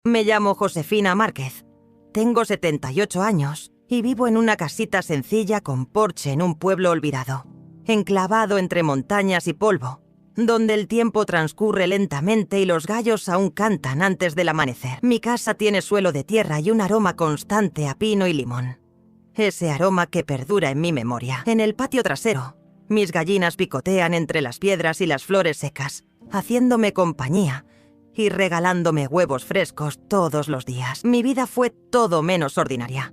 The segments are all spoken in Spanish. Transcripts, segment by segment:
Me llamo Josefina Márquez. Tengo 78 años y vivo en una casita sencilla con porche en un pueblo olvidado, enclavado entre montañas y polvo, donde el tiempo transcurre lentamente y los gallos aún cantan antes del amanecer. Mi casa tiene suelo de tierra y un aroma constante a pino y limón. Ese aroma que perdura en mi memoria. En el patio trasero, mis gallinas picotean entre las piedras y las flores secas, haciéndome compañía y regalándome huevos frescos todos los días. Mi vida fue todo menos ordinaria.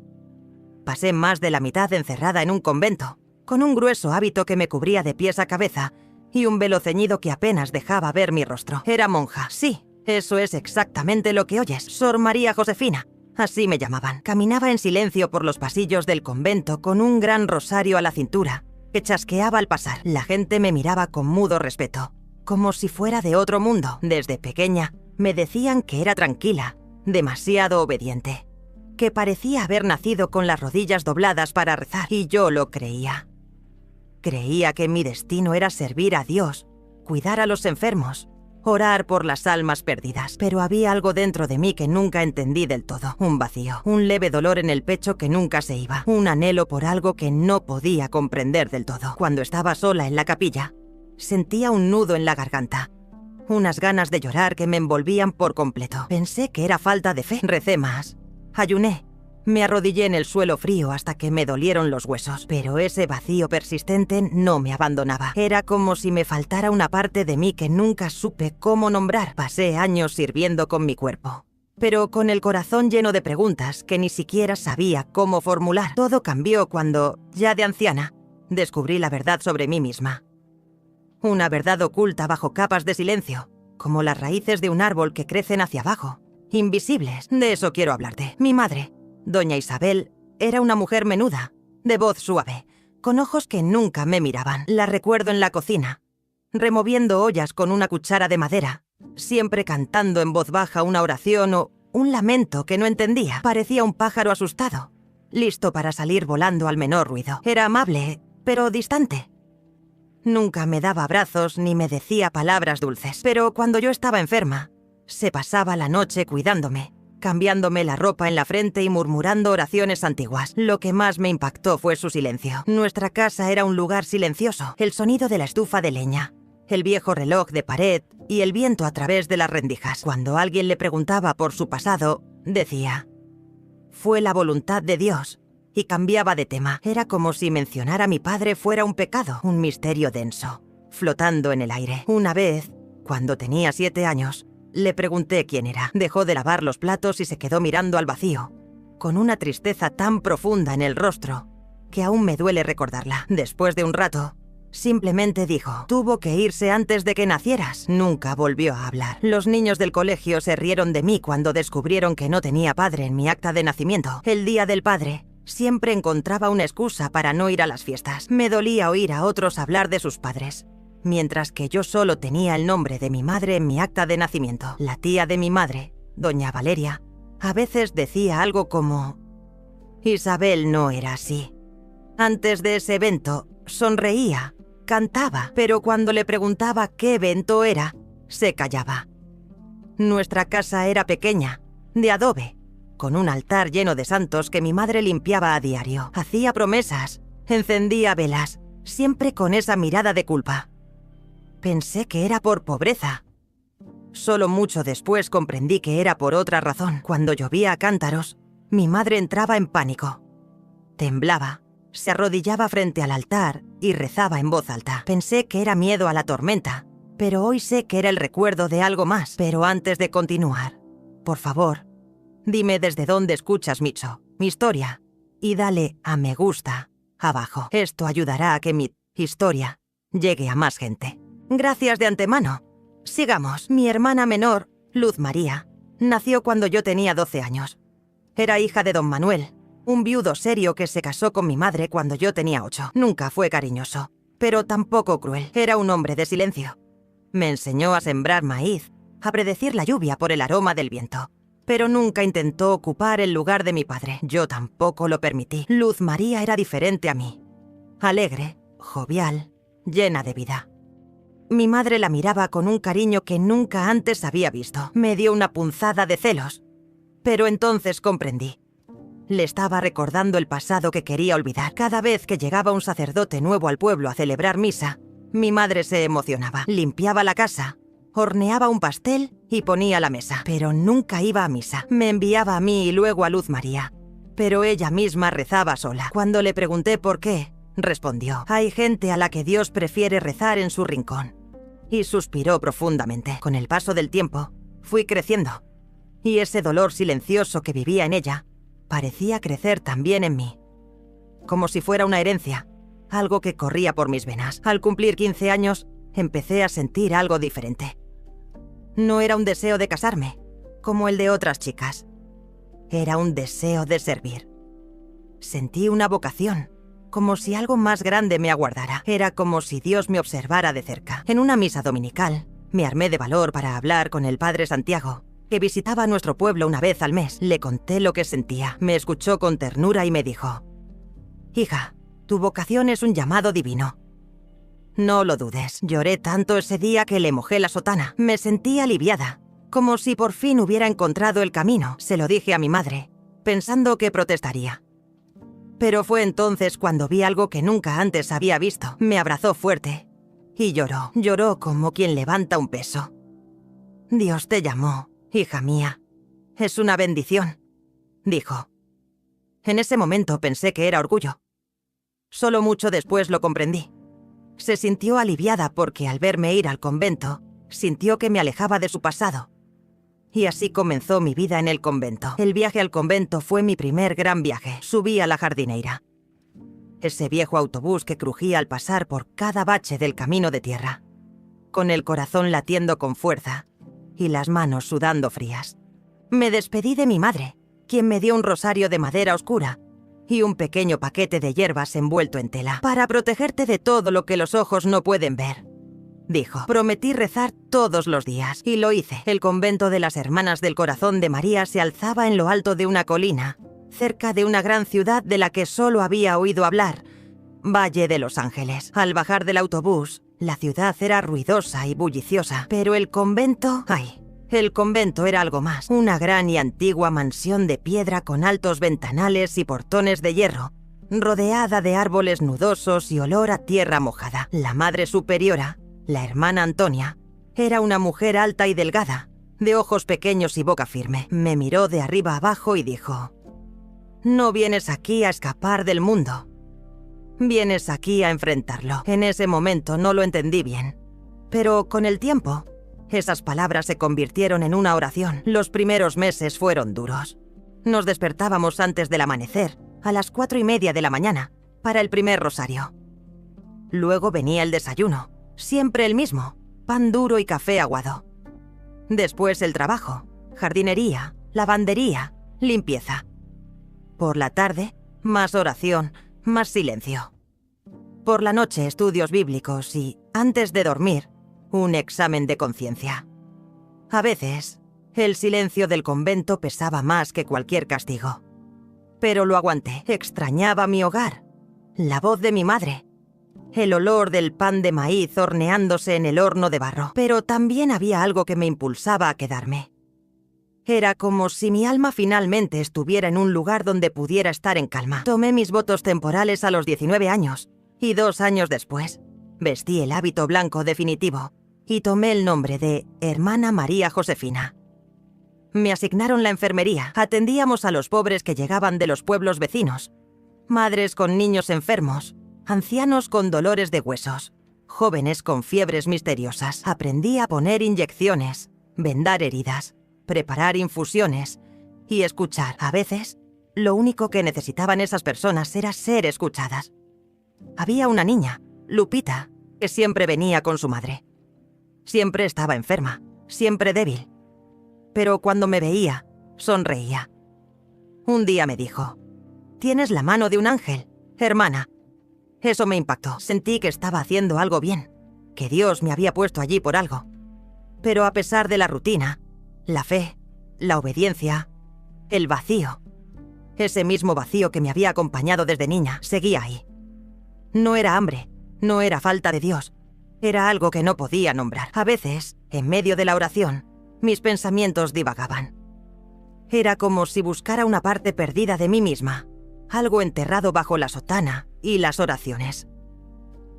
Pasé más de la mitad encerrada en un convento, con un grueso hábito que me cubría de pies a cabeza y un velo ceñido que apenas dejaba ver mi rostro. Era monja, sí, eso es exactamente lo que oyes. Sor María Josefina, así me llamaban. Caminaba en silencio por los pasillos del convento con un gran rosario a la cintura, que chasqueaba al pasar. La gente me miraba con mudo respeto, como si fuera de otro mundo. Desde pequeña me decían que era tranquila, demasiado obediente, que parecía haber nacido con las rodillas dobladas para rezar, y yo lo creía. Creía que mi destino era servir a Dios, cuidar a los enfermos, orar por las almas perdidas. Pero había algo dentro de mí que nunca entendí del todo. Un vacío, un leve dolor en el pecho que nunca se iba, un anhelo por algo que no podía comprender del todo. Cuando estaba sola en la capilla, sentía un nudo en la garganta, unas ganas de llorar que me envolvían por completo. Pensé que era falta de fe. Recé más, ayuné, me arrodillé en el suelo frío hasta que me dolieron los huesos. Pero ese vacío persistente no me abandonaba. Era como si me faltara una parte de mí que nunca supe cómo nombrar. Pasé años sirviendo con mi cuerpo, pero con el corazón lleno de preguntas que ni siquiera sabía cómo formular. Todo cambió cuando, ya de anciana, descubrí la verdad sobre mí misma. Una verdad oculta bajo capas de silencio, como las raíces de un árbol que crecen hacia abajo, invisibles. De eso quiero hablarte. Mi madre, doña Isabel, era una mujer menuda, de voz suave, con ojos que nunca me miraban. La recuerdo en la cocina, removiendo ollas con una cuchara de madera, siempre cantando en voz baja una oración o un lamento que no entendía. Parecía un pájaro asustado, listo para salir volando al menor ruido. Era amable, pero distante. Nunca me daba abrazos ni me decía palabras dulces. Pero cuando yo estaba enferma, se pasaba la noche cuidándome, cambiándome la ropa en la frente y murmurando oraciones antiguas. Lo que más me impactó fue su silencio. Nuestra casa era un lugar silencioso. El sonido de la estufa de leña, el viejo reloj de pared y el viento a través de las rendijas. Cuando alguien le preguntaba por su pasado, decía: fue la voluntad de Dios, y cambiaba de tema. Era como si mencionar a mi padre fuera un pecado, un misterio denso, flotando en el aire. Una vez, cuando tenía 7 años, le pregunté quién era. Dejó de lavar los platos y se quedó mirando al vacío, con una tristeza tan profunda en el rostro que aún me duele recordarla. Después de un rato, simplemente dijo: tuvo que irse antes de que nacieras. Nunca volvió a hablar. Los niños del colegio se rieron de mí cuando descubrieron que no tenía padre en mi acta de nacimiento. El día del padre, siempre encontraba una excusa para no ir a las fiestas. Me dolía oír a otros hablar de sus padres, mientras que yo solo tenía el nombre de mi madre en mi acta de nacimiento. La tía de mi madre, doña Valeria, a veces decía algo como: Isabel no era así. Antes de ese evento, sonreía, cantaba, pero cuando le preguntaba qué evento era, se callaba. Nuestra casa era pequeña, de adobe, con un altar lleno de santos que mi madre limpiaba a diario. Hacía promesas, encendía velas, siempre con esa mirada de culpa. Pensé que era por pobreza. Solo mucho después comprendí que era por otra razón. Cuando llovía a cántaros, mi madre entraba en pánico. Temblaba, se arrodillaba frente al altar y rezaba en voz alta. Pensé que era miedo a la tormenta, pero hoy sé que era el recuerdo de algo más. Pero antes de continuar, por favor, dime desde dónde escuchas mi historia, y dale a me gusta abajo. Esto ayudará a que mi historia llegue a más gente. Gracias de antemano. Sigamos. Mi hermana menor, Luz María, nació cuando yo tenía 12 años. Era hija de don Manuel, un viudo serio que se casó con mi madre cuando yo tenía 8. Nunca fue cariñoso, pero tampoco cruel. Era un hombre de silencio. Me enseñó a sembrar maíz, a predecir la lluvia por el aroma del viento, pero nunca intentó ocupar el lugar de mi padre. Yo tampoco lo permití. Luz María era diferente a mí. Alegre, jovial, llena de vida. Mi madre la miraba con un cariño que nunca antes había visto. Me dio una punzada de celos, Pero entonces comprendí. Le estaba recordando el pasado que quería olvidar. Cada vez que llegaba un sacerdote nuevo al pueblo a celebrar misa, mi madre se emocionaba. Limpiaba la casa, horneaba un pastel y ponía la mesa. Pero nunca iba a misa. Me enviaba a mí y luego a Luz María. Pero ella misma rezaba sola. Cuando le pregunté por qué, respondió: hay gente a la que Dios prefiere rezar en su rincón. Y suspiró profundamente. Con el paso del tiempo, fui creciendo. Y ese dolor silencioso que vivía en ella parecía crecer también en mí. Como si fuera una herencia, algo que corría por mis venas. Al cumplir 15 años, empecé a sentir algo diferente. No era un deseo de casarme, como el de otras chicas. Era un deseo de servir. Sentí una vocación, como si algo más grande me aguardara. Era como si Dios me observara de cerca. En una misa dominical, me armé de valor para hablar con el padre Santiago, que visitaba nuestro pueblo una vez al mes. Le conté lo que sentía. Me escuchó con ternura y me dijo: hija, tu vocación es un llamado divino. No lo dudes. Lloré tanto ese día que le mojé la sotana. Me sentí aliviada, como si por fin hubiera encontrado el camino. Se lo dije a mi madre, pensando que protestaría. Pero fue entonces cuando vi algo que nunca antes había visto. Me abrazó fuerte y lloró. Lloró como quien levanta un peso. Dios te llamó, hija mía. Es una bendición, dijo. En ese momento pensé que era orgullo. Solo mucho después lo comprendí. Se sintió aliviada porque al verme ir al convento, sintió que me alejaba de su pasado. Y así comenzó mi vida en el convento. El viaje al convento fue mi primer gran viaje. Subí a la jardineira. Ese viejo autobús que crujía al pasar por cada bache del camino de tierra, con el corazón latiendo con fuerza y las manos sudando frías. Me despedí de mi madre, quien me dio un rosario de madera oscura y un pequeño paquete de hierbas envuelto en tela. Para protegerte de todo lo que los ojos no pueden ver, dijo. Prometí rezar todos los días, y lo hice. El convento de las Hermanas del Corazón de María se alzaba en lo alto de una colina, cerca de una gran ciudad de la que solo había oído hablar, Valle de los Ángeles. Al bajar del autobús, la ciudad era ruidosa y bulliciosa, pero el convento... ¡ay! El convento era algo más. Una gran y antigua mansión de piedra con altos ventanales y portones de hierro, rodeada de árboles nudosos y olor a tierra mojada. La madre superiora, la hermana Antonia, era una mujer alta y delgada, de ojos pequeños y boca firme. Me miró de arriba abajo y dijo: no vienes aquí a escapar del mundo. Vienes aquí a enfrentarlo. En ese momento no lo entendí bien, pero con el tiempo, esas palabras se convirtieron en una oración. Los primeros meses fueron duros. Nos despertábamos antes del amanecer, a las 4:30 de la mañana, para el primer rosario. Luego venía el desayuno, siempre el mismo, pan duro y café aguado. Después el trabajo, jardinería, lavandería, limpieza. Por la tarde, más oración, más silencio. Por la noche, estudios bíblicos y, antes de dormir, un examen de conciencia. A veces, el silencio del convento pesaba más que cualquier castigo. Pero lo aguanté. Extrañaba mi hogar, la voz de mi madre, el olor del pan de maíz horneándose en el horno de barro. Pero también había algo que me impulsaba a quedarme. Era como si mi alma finalmente estuviera en un lugar donde pudiera estar en calma. Tomé mis votos temporales a los 19 años, y 2 años después, vestí el hábito blanco definitivo y tomé el nombre de Hermana María Josefina. Me asignaron la enfermería. Atendíamos a los pobres que llegaban de los pueblos vecinos, madres con niños enfermos, ancianos con dolores de huesos, jóvenes con fiebres misteriosas. Aprendí a poner inyecciones, vendar heridas, preparar infusiones y escuchar. A veces, lo único que necesitaban esas personas era ser escuchadas. Había una niña, Lupita, que siempre venía con su madre. Siempre estaba enferma, siempre débil. Pero cuando me veía, sonreía. Un día me dijo: «Tienes la mano de un ángel, hermana». Eso me impactó. Sentí que estaba haciendo algo bien, que Dios me había puesto allí por algo. Pero a pesar de la rutina, la fe, la obediencia, el vacío, ese mismo vacío que me había acompañado desde niña, seguía ahí. No era hambre, no era falta de Dios, era algo que no podía nombrar. A veces, en medio de la oración, mis pensamientos divagaban. Era como si buscara una parte perdida de mí misma, algo enterrado bajo la sotana y las oraciones.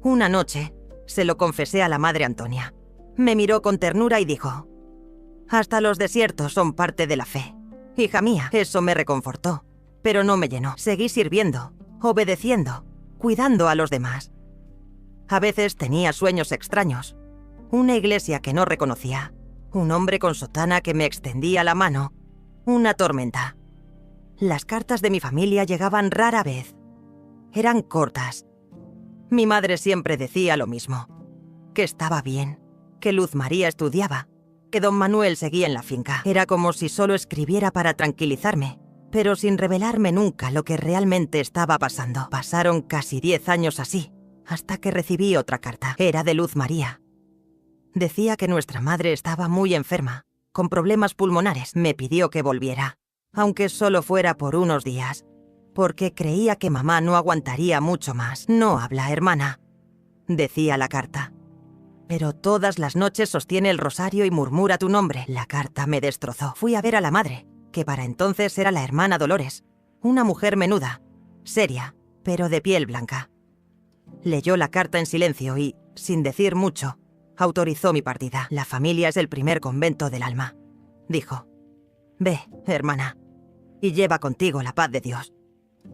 Una noche, se lo confesé a la madre Antonia. Me miró con ternura y dijo: «Hasta los desiertos son parte de la fe. Hija mía». Eso me reconfortó, pero no me llenó. Seguí sirviendo, obedeciendo, cuidando a los demás. A veces tenía sueños extraños. Una iglesia que no reconocía, un hombre con sotana que me extendía la mano, una tormenta. Las cartas de mi familia llegaban rara vez. Eran cortas. Mi madre siempre decía lo mismo: que estaba bien, que Luz María estudiaba, que don Manuel seguía en la finca. Era como si solo escribiera para tranquilizarme, pero sin revelarme nunca lo que realmente estaba pasando. Pasaron casi 10 años así, hasta que recibí otra carta. Era de Luz María. Decía que nuestra madre estaba muy enferma, con problemas pulmonares. Me pidió que volviera, aunque solo fuera por unos días, porque creía que mamá no aguantaría mucho más. «No habla, hermana», decía la carta, «pero todas las noches sostiene el rosario y murmura tu nombre». La carta me destrozó. Fui a ver a la madre, que para entonces era la hermana Dolores, una mujer menuda, seria, pero de piel blanca. Leyó la carta en silencio y, sin decir mucho, autorizó mi partida. «La familia es el primer convento del alma», dijo. «Ve, hermana, y lleva contigo la paz de Dios».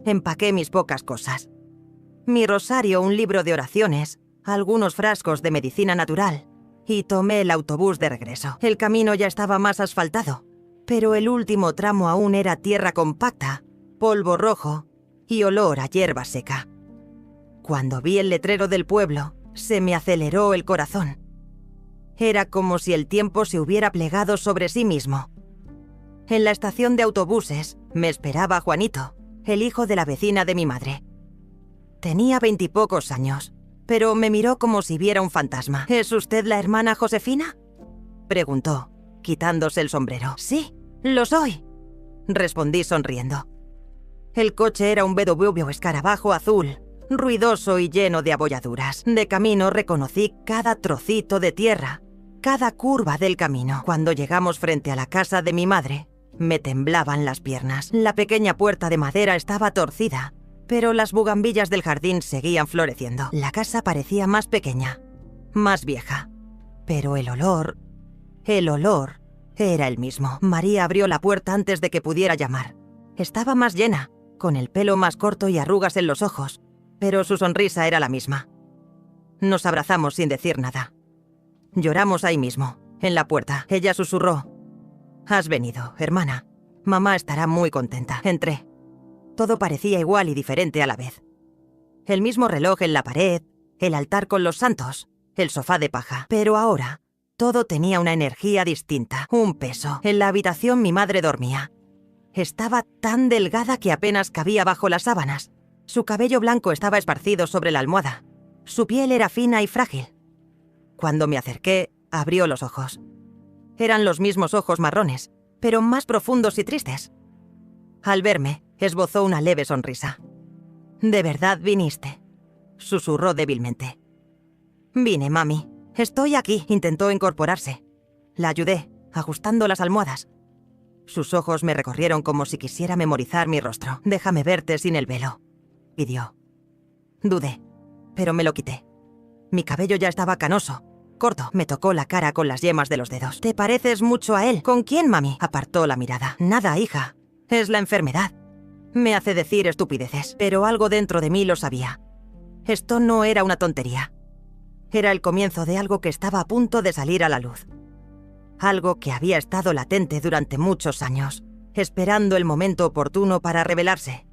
Empaqué mis pocas cosas. Mi rosario, un libro de oraciones, algunos frascos de medicina natural, y tomé el autobús de regreso. El camino ya estaba más asfaltado, pero el último tramo aún era tierra compacta, polvo rojo y olor a hierba seca. Cuando vi el letrero del pueblo, se me aceleró el corazón. Era como si el tiempo se hubiera plegado sobre sí mismo. En la estación de autobuses me esperaba Juanito, el hijo de la vecina de mi madre. Tenía 20 y pocos años, pero me miró como si viera un fantasma. «¿Es usted la hermana Josefina?», preguntó, quitándose el sombrero. «Sí, lo soy», respondí sonriendo. El coche era un BMW escarabajo azul, ruidoso y lleno de abolladuras. De camino reconocí cada trocito de tierra, cada curva del camino. Cuando llegamos frente a la casa de mi madre, me temblaban las piernas. La pequeña puerta de madera estaba torcida, pero las bugambillas del jardín seguían floreciendo. La casa parecía más pequeña, más vieja, pero el olor era el mismo. María abrió la puerta antes de que pudiera llamar. Estaba más llena, con el pelo más corto y arrugas en los ojos, pero su sonrisa era la misma. Nos abrazamos sin decir nada. Lloramos ahí mismo, en la puerta. Ella susurró: «Has venido, hermana. Mamá estará muy contenta». Entré. Todo parecía igual y diferente a la vez. El mismo reloj en la pared, el altar con los santos, el sofá de paja. Pero ahora, todo tenía una energía distinta, un peso. En la habitación mi madre dormía. Estaba tan delgada que apenas cabía bajo las sábanas. Su cabello blanco estaba esparcido sobre la almohada. Su piel era fina y frágil. Cuando me acerqué, abrió los ojos. Eran los mismos ojos marrones, pero más profundos y tristes. Al verme, esbozó una leve sonrisa. «¿De verdad viniste?», susurró débilmente. «Vine, mami. Estoy aquí», intentó incorporarse. La ayudé, ajustando las almohadas. Sus ojos me recorrieron como si quisiera memorizar mi rostro. «Déjame verte sin el velo», pidió. Dudé, pero me lo quité. Mi cabello ya estaba canoso, corto. Me tocó la cara con las yemas de los dedos. «Te pareces mucho a él». «¿Con quién, mami?». Apartó la mirada. «Nada, hija. Es la enfermedad. Me hace decir estupideces». Pero algo dentro de mí lo sabía. Esto no era una tontería. Era el comienzo de algo que estaba a punto de salir a la luz. Algo que había estado latente durante muchos años, esperando el momento oportuno para revelarse.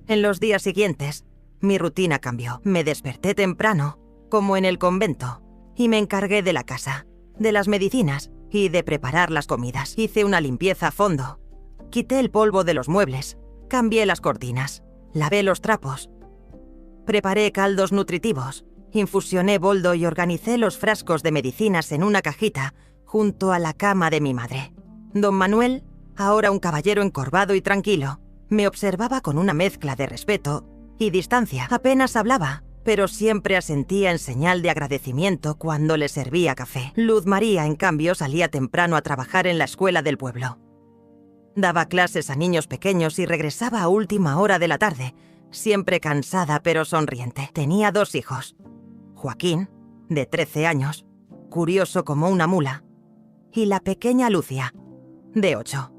En los días siguientes, mi rutina cambió. Me desperté temprano, como en el convento, y me encargué de la casa, de las medicinas y de preparar las comidas. Hice una limpieza a fondo. Quité el polvo de los muebles, cambié las cortinas, lavé los trapos. Preparé caldos nutritivos, infusioné boldo y organicé los frascos de medicinas en una cajita junto a la cama de mi madre. Don Manuel, ahora un caballero encorvado y tranquilo, me observaba con una mezcla de respeto y distancia. Apenas hablaba, pero siempre asentía en señal de agradecimiento cuando le servía café. Luz María, en cambio, salía temprano a trabajar en la escuela del pueblo. Daba clases a niños pequeños y regresaba a última hora de la tarde, siempre cansada pero sonriente. Tenía 2 hijos. Joaquín, de 13 años, curioso como una mula, y la pequeña Lucia, de 8,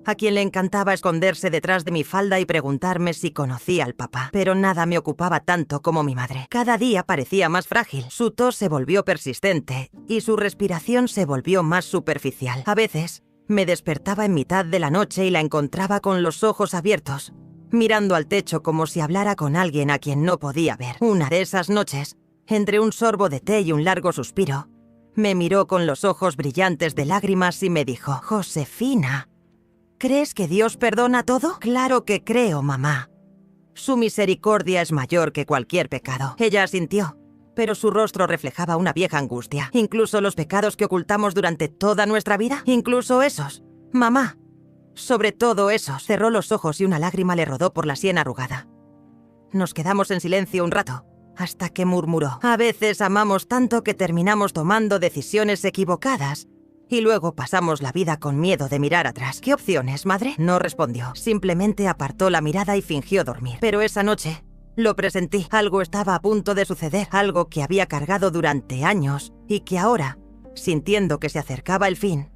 a quien le encantaba esconderse detrás de mi falda y preguntarme si conocía al papá. Pero nada me ocupaba tanto como mi madre. Cada día parecía más frágil, su tos se volvió persistente y su respiración se volvió más superficial. A veces me despertaba en mitad de la noche y la encontraba con los ojos abiertos, mirando al techo como si hablara con alguien a quien no podía ver. Una de esas noches, entre un sorbo de té y un largo suspiro, me miró con los ojos brillantes de lágrimas y me dijo: «Josefina, ¿crees que Dios perdona todo?» «Claro que creo, mamá. Su misericordia es mayor que cualquier pecado». Ella asintió, pero su rostro reflejaba una vieja angustia. «¿Incluso los pecados que ocultamos durante toda nuestra vida? ¿Incluso esos? Mamá, sobre todo esos». Cerró los ojos y una lágrima le rodó por la sien arrugada. Nos quedamos en silencio un rato, hasta que murmuró: «A veces amamos tanto que terminamos tomando decisiones equivocadas y luego pasamos la vida con miedo de mirar atrás». «¿Qué opciones, madre?». No respondió, simplemente apartó la mirada y fingió dormir. Pero esa noche lo presentí. Algo estaba a punto de suceder, algo que había cargado durante años y que ahora, sintiendo que se acercaba el fin,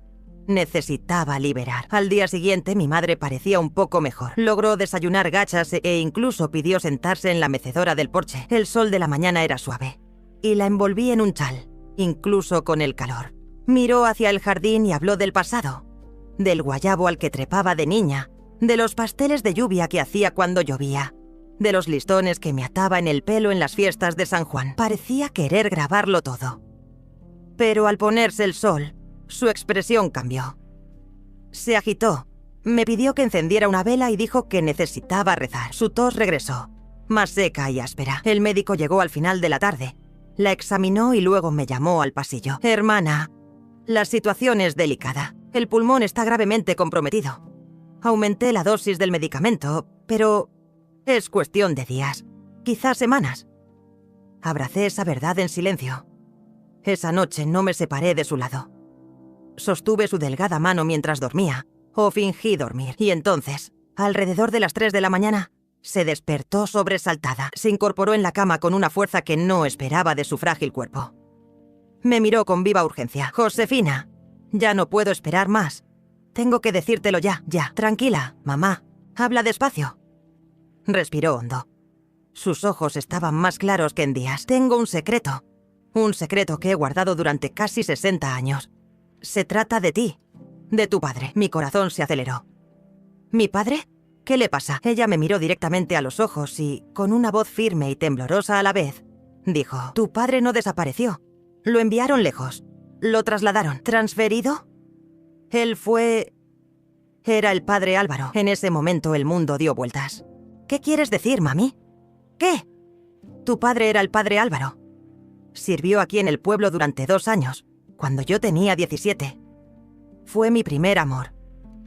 necesitaba liberar. Al día siguiente mi madre parecía un poco mejor. Logró desayunar gachas e incluso pidió sentarse en la mecedora del porche. El sol de la mañana era suave y la envolví en un chal, incluso con el calor. Miró hacia el jardín y habló del pasado, del guayabo al que trepaba de niña, de los pasteles de lluvia que hacía cuando llovía, de los listones que me ataba en el pelo en las fiestas de San Juan. Parecía querer grabarlo todo. Pero al ponerse el sol, su expresión cambió. Se agitó, me pidió que encendiera una vela y dijo que necesitaba rezar. Su tos regresó, más seca y áspera. El médico llegó al final de la tarde, la examinó y luego me llamó al pasillo. «Hermana, la situación es delicada. El pulmón está gravemente comprometido. Aumenté la dosis del medicamento, pero es cuestión de días, quizás semanas». Abracé esa verdad en silencio. Esa noche no me separé de su lado. Sostuve su delgada mano mientras dormía, o fingí dormir, y entonces, alrededor de las 3 de la mañana, se despertó sobresaltada. Se incorporó en la cama con una fuerza que no esperaba de su frágil cuerpo. Me miró con viva urgencia. «Josefina, ya no puedo esperar más. Tengo que decírtelo ya, ya. Tranquila, mamá. Habla despacio». Respiró hondo. Sus ojos estaban más claros que en días. «Tengo un secreto que he guardado durante casi 60 años. Se trata de ti, de tu padre». Mi corazón se aceleró. «¿Mi padre? ¿Qué le pasa?». Ella me miró directamente a los ojos y, con una voz firme y temblorosa a la vez, dijo: «Tu padre no desapareció. Lo enviaron lejos. Lo trasladaron». «¿Transferido?». «Él fue... Era el padre Álvaro». En ese momento el mundo dio vueltas. «¿Qué quieres decir, mami?». «¿Qué?». «Tu padre era el padre Álvaro. Sirvió aquí en el pueblo durante 2 años, cuando yo tenía 17. Fue mi primer amor.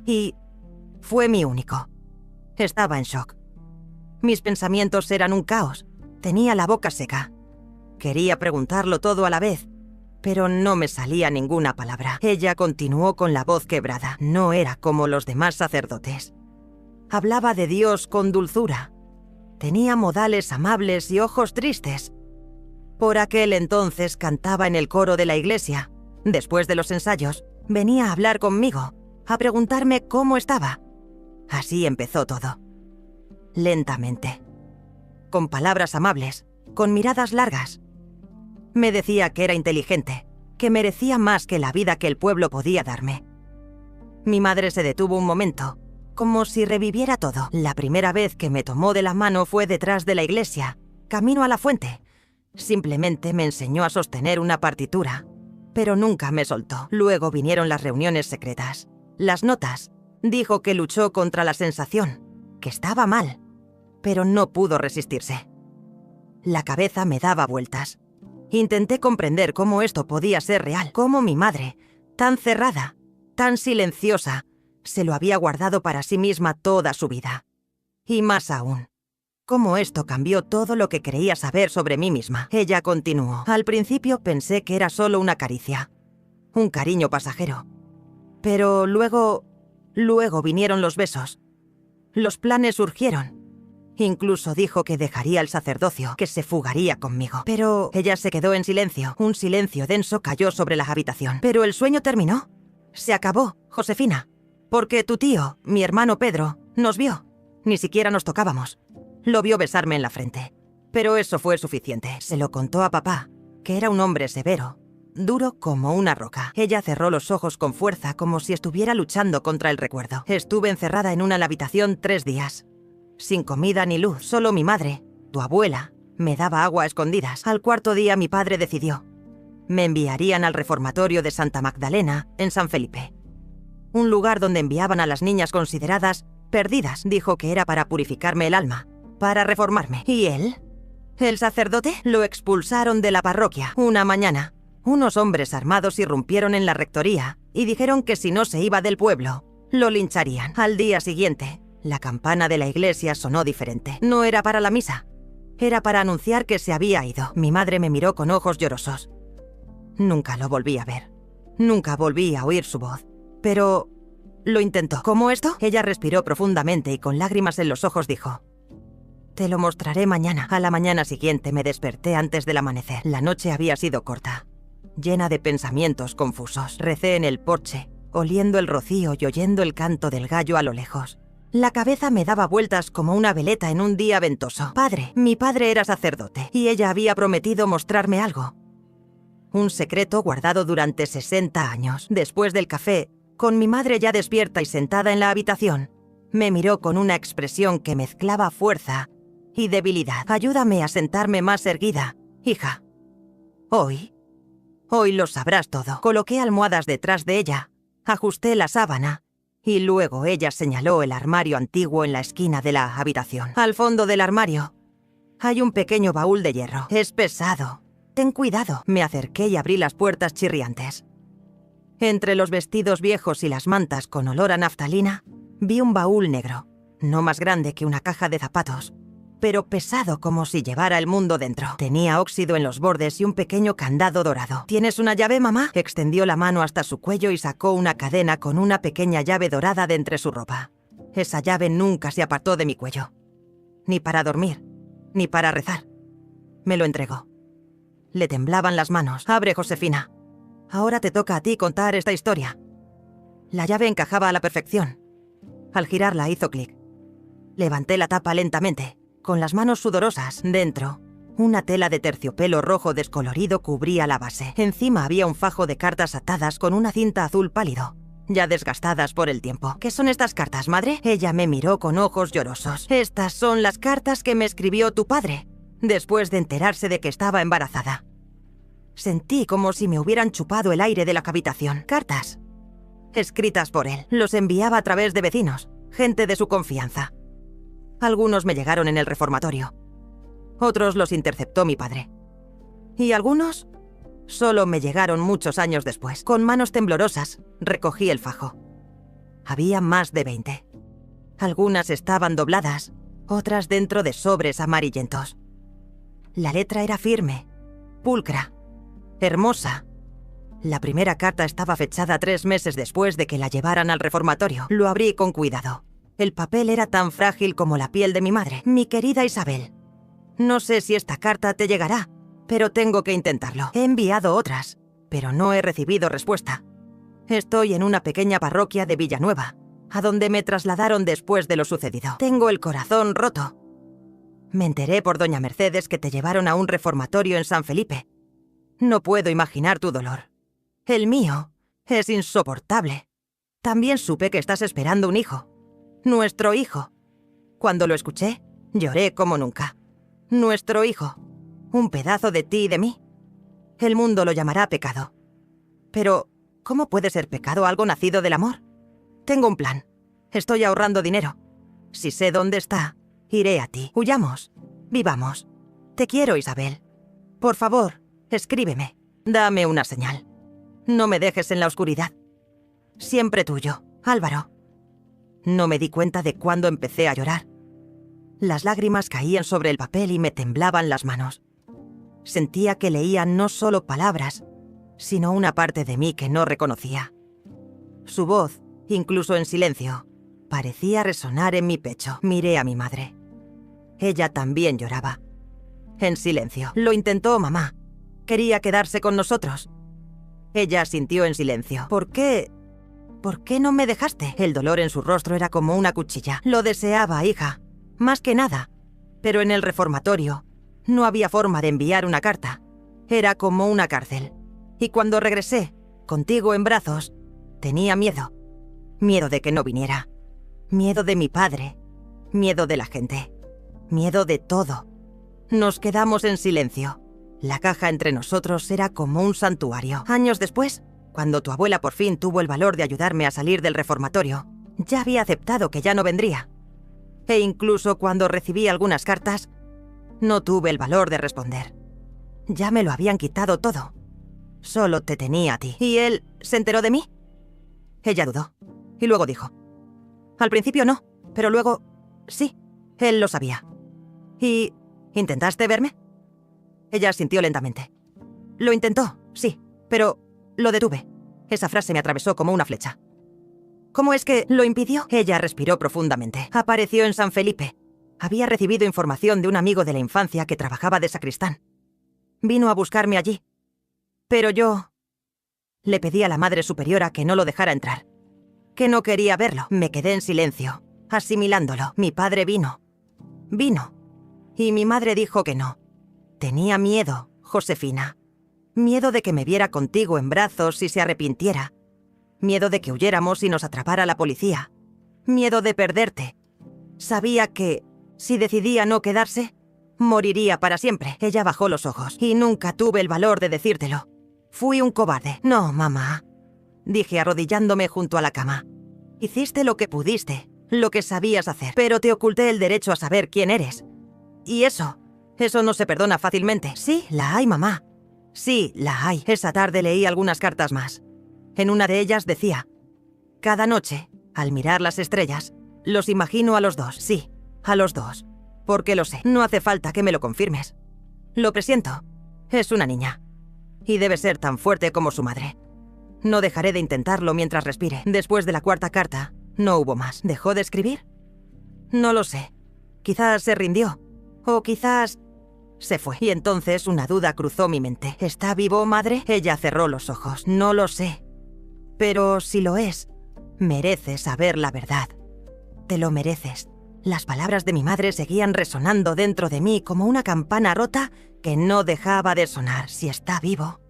Y fue mi único». Estaba en shock. Mis pensamientos eran un caos. Tenía la boca seca. Quería preguntarlo todo a la vez, pero no me salía ninguna palabra. Ella continuó con la voz quebrada. No era como los demás sacerdotes. Hablaba de Dios con dulzura. Tenía modales amables y ojos tristes. Por aquel entonces cantaba en el coro de la iglesia. Después de los ensayos, venía a hablar conmigo, a preguntarme cómo estaba. Así empezó todo. Lentamente. Con palabras amables, con miradas largas. Me decía que era inteligente, que merecía más que la vida que el pueblo podía darme. Mi madre se detuvo un momento, como si reviviera todo. La primera vez que me tomó de la mano fue detrás de la iglesia, camino a la fuente. Simplemente me enseñó a sostener una partitura, pero nunca me soltó. Luego vinieron las reuniones secretas, las notas. Dijo que luchó contra la sensación, que estaba mal, pero no pudo resistirse. La cabeza me daba vueltas. Intenté comprender cómo esto podía ser real, cómo mi madre, tan cerrada, tan silenciosa, se lo había guardado para sí misma toda su vida. Y más aún, cómo esto cambió todo lo que creía saber sobre mí misma. Ella continuó: «Al principio pensé que era solo una caricia, un cariño pasajero. Pero luego Luego vinieron los besos. Los planes surgieron. Incluso dijo que dejaría el sacerdocio, que se fugaría conmigo. Pero ella se quedó en silencio. Un silencio denso cayó sobre la habitación. Pero el sueño terminó. Se acabó, Josefina. Porque tu tío, mi hermano Pedro, nos vio. Ni siquiera nos tocábamos. Lo vio besarme en la frente. Pero eso fue suficiente. Se lo contó a papá, que era un hombre severo, duro como una roca. Ella cerró los ojos con fuerza, como si estuviera luchando contra el recuerdo. Estuve encerrada en una habitación 3 días. Sin comida ni luz, solo mi madre, tu abuela, me daba agua a escondidas. Al 4.º día mi padre decidió. Me enviarían al reformatorio de Santa Magdalena, en San Felipe. Un lugar donde enviaban a las niñas consideradas perdidas. Dijo que era para purificarme el alma, para reformarme. ¿Y él? ¿El sacerdote? Lo expulsaron de la parroquia una mañana. Unos hombres armados irrumpieron en la rectoría y dijeron que si no se iba del pueblo, lo lincharían. Al día siguiente, la campana de la iglesia sonó diferente. No era para la misa. Era para anunciar que se había ido. Mi madre me miró con ojos llorosos. Nunca lo volví a ver. Nunca volví a oír su voz. Pero lo intentó. ¿Cómo esto? Ella respiró profundamente y con lágrimas en los ojos dijo: te lo mostraré mañana. A la mañana siguiente me desperté antes del amanecer. La noche había sido corta, llena de pensamientos confusos. Recé en el porche, oliendo el rocío y oyendo el canto del gallo a lo lejos. La cabeza me daba vueltas como una veleta en un día ventoso. Mi padre era sacerdote y ella había prometido mostrarme algo. Un secreto guardado durante 60 años. Después del café, con mi madre ya despierta y sentada en la habitación, me miró con una expresión que mezclaba fuerza y debilidad. Ayúdame a sentarme más erguida, hija. Hoy lo sabrás todo. Coloqué almohadas detrás de ella, ajusté la sábana y luego ella señaló el armario antiguo en la esquina de la habitación. Al fondo del armario hay un pequeño baúl de hierro. Es pesado. Ten cuidado. Me acerqué y abrí las puertas chirriantes. Entre los vestidos viejos y las mantas con olor a naftalina, vi un baúl negro, no más grande que una caja de zapatos, pero pesado como si llevara el mundo dentro. Tenía óxido en los bordes y un pequeño candado dorado. ¿Tienes una llave, mamá? Extendió la mano hasta su cuello y sacó una cadena con una pequeña llave dorada de entre su ropa. Esa llave nunca se apartó de mi cuello. Ni para dormir, ni para rezar. Me lo entregó. Le temblaban las manos. Abre, Josefina. Ahora te toca a ti contar esta historia. La llave encajaba a la perfección. Al girarla hizo clic. Levanté la tapa lentamente, con las manos sudorosas. Dentro, una tela de terciopelo rojo descolorido cubría la base. Encima había un fajo de cartas atadas con una cinta azul pálido, ya desgastadas por el tiempo. ¿Qué son estas cartas, madre? Ella me miró con ojos llorosos. Estas son las cartas que me escribió tu padre, después de enterarse de que estaba embarazada. Sentí como si me hubieran chupado el aire de la habitación. Cartas escritas por él. Los enviaba a través de vecinos, gente de su confianza. Algunos me llegaron en el reformatorio. Otros los interceptó mi padre. Y algunos solo me llegaron muchos años después. Con manos temblorosas, recogí el fajo. Había más de 20. Algunas estaban dobladas, otras dentro de sobres amarillentos. La letra era firme, pulcra, hermosa. La primera carta estaba fechada 3 meses después de que la llevaran al reformatorio. Lo abrí con cuidado. El papel era tan frágil como la piel de mi madre. Mi querida Isabel, no sé si esta carta te llegará, pero tengo que intentarlo. He enviado otras, pero no he recibido respuesta. Estoy en una pequeña parroquia de Villanueva, a donde me trasladaron después de lo sucedido. Tengo el corazón roto. Me enteré por doña Mercedes que te llevaron a un reformatorio en San Felipe. No puedo imaginar tu dolor. El mío es insoportable. También supe que estás esperando un hijo. Nuestro hijo. Cuando lo escuché, lloré como nunca. Nuestro hijo. Un pedazo de ti y de mí. El mundo lo llamará pecado. Pero, ¿cómo puede ser pecado algo nacido del amor? Tengo un plan. Estoy ahorrando dinero. Si sé dónde está, iré a ti. Huyamos. Vivamos. Te quiero, Isabel. Por favor, escríbeme. Dame una señal. No me dejes en la oscuridad. Siempre tuyo, Álvaro. No me di cuenta de cuándo empecé a llorar. Las lágrimas caían sobre el papel y me temblaban las manos. Sentía que leía no solo palabras, sino una parte de mí que no reconocía. Su voz incluso en silencio. Parecía resonar en mi pecho. Miré a mi madre. Ella también lloraba. En silencio. Lo intentó mamá. Quería quedarse con nosotros. Ella asintió en silencio. ¿Por qué no me dejaste? El dolor en su rostro era como una cuchilla. Lo deseaba, hija. Más que nada. Pero en el reformatorio no había forma de enviar una carta. Era como una cárcel. Y cuando regresé, contigo en brazos, tenía miedo. Miedo de que no viniera. Miedo de mi padre. Miedo de la gente. Miedo de todo. Nos quedamos en silencio. La caja entre nosotros era como un santuario. Años después, cuando tu abuela por fin tuvo el valor de ayudarme a salir del reformatorio, ya había aceptado que ya no vendría. E incluso cuando recibí algunas cartas, no tuve el valor de responder. Ya me lo habían quitado todo. Solo te tenía a ti. ¿Y él se enteró de mí? Ella dudó. Y luego dijo. Al principio no, pero luego sí, él lo sabía. ¿Y intentaste verme? Ella asintió lentamente. Lo intentó, sí, pero lo detuve. Esa frase me atravesó como una flecha. ¿Cómo es que lo impidió? Ella respiró profundamente. Apareció en San Felipe. Había recibido información de un amigo de la infancia que trabajaba de sacristán. Vino a buscarme allí. Pero yo le pedí a la Madre Superiora que no lo dejara entrar. Que no quería verlo. Me quedé en silencio, asimilándolo. Mi padre vino. Y mi madre dijo que no. Tenía miedo, Josefina. Miedo de que me viera contigo en brazos y se arrepintiera. Miedo de que huyéramos y nos atrapara la policía. Miedo de perderte. Sabía que, si decidía no quedarse, moriría para siempre. Ella bajó los ojos y nunca tuve el valor de decírtelo. Fui un cobarde. No, mamá, dije arrodillándome junto a la cama. Hiciste lo que pudiste, lo que sabías hacer, pero te oculté el derecho a saber quién eres. Y eso no se perdona fácilmente. Sí, la hay, mamá. Sí, la hay. Esa tarde leí algunas cartas más. En una de ellas decía: cada noche, al mirar las estrellas, los imagino a los dos. Sí, a los dos. Porque lo sé. No hace falta que me lo confirmes. Lo presiento. Es una niña. Y debe ser tan fuerte como su madre. No dejaré de intentarlo mientras respire. Después de la cuarta carta, no hubo más. ¿Dejó de escribir? No lo sé. Quizás se rindió. O quizás se fue. Y entonces una duda cruzó mi mente. ¿Está vivo, madre? Ella cerró los ojos. No lo sé. Pero si lo es, mereces saber la verdad. Te lo mereces. Las palabras de mi madre seguían resonando dentro de mí como una campana rota que no dejaba de sonar. Si está vivo,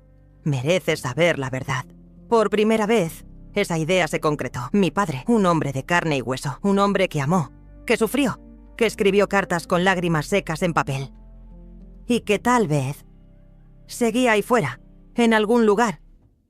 mereces saber la verdad. Por primera vez, esa idea se concretó. Mi padre, un hombre de carne y hueso, un hombre que amó, que sufrió, que escribió cartas con lágrimas secas en papel. Y que tal vez seguía ahí fuera, en algún lugar,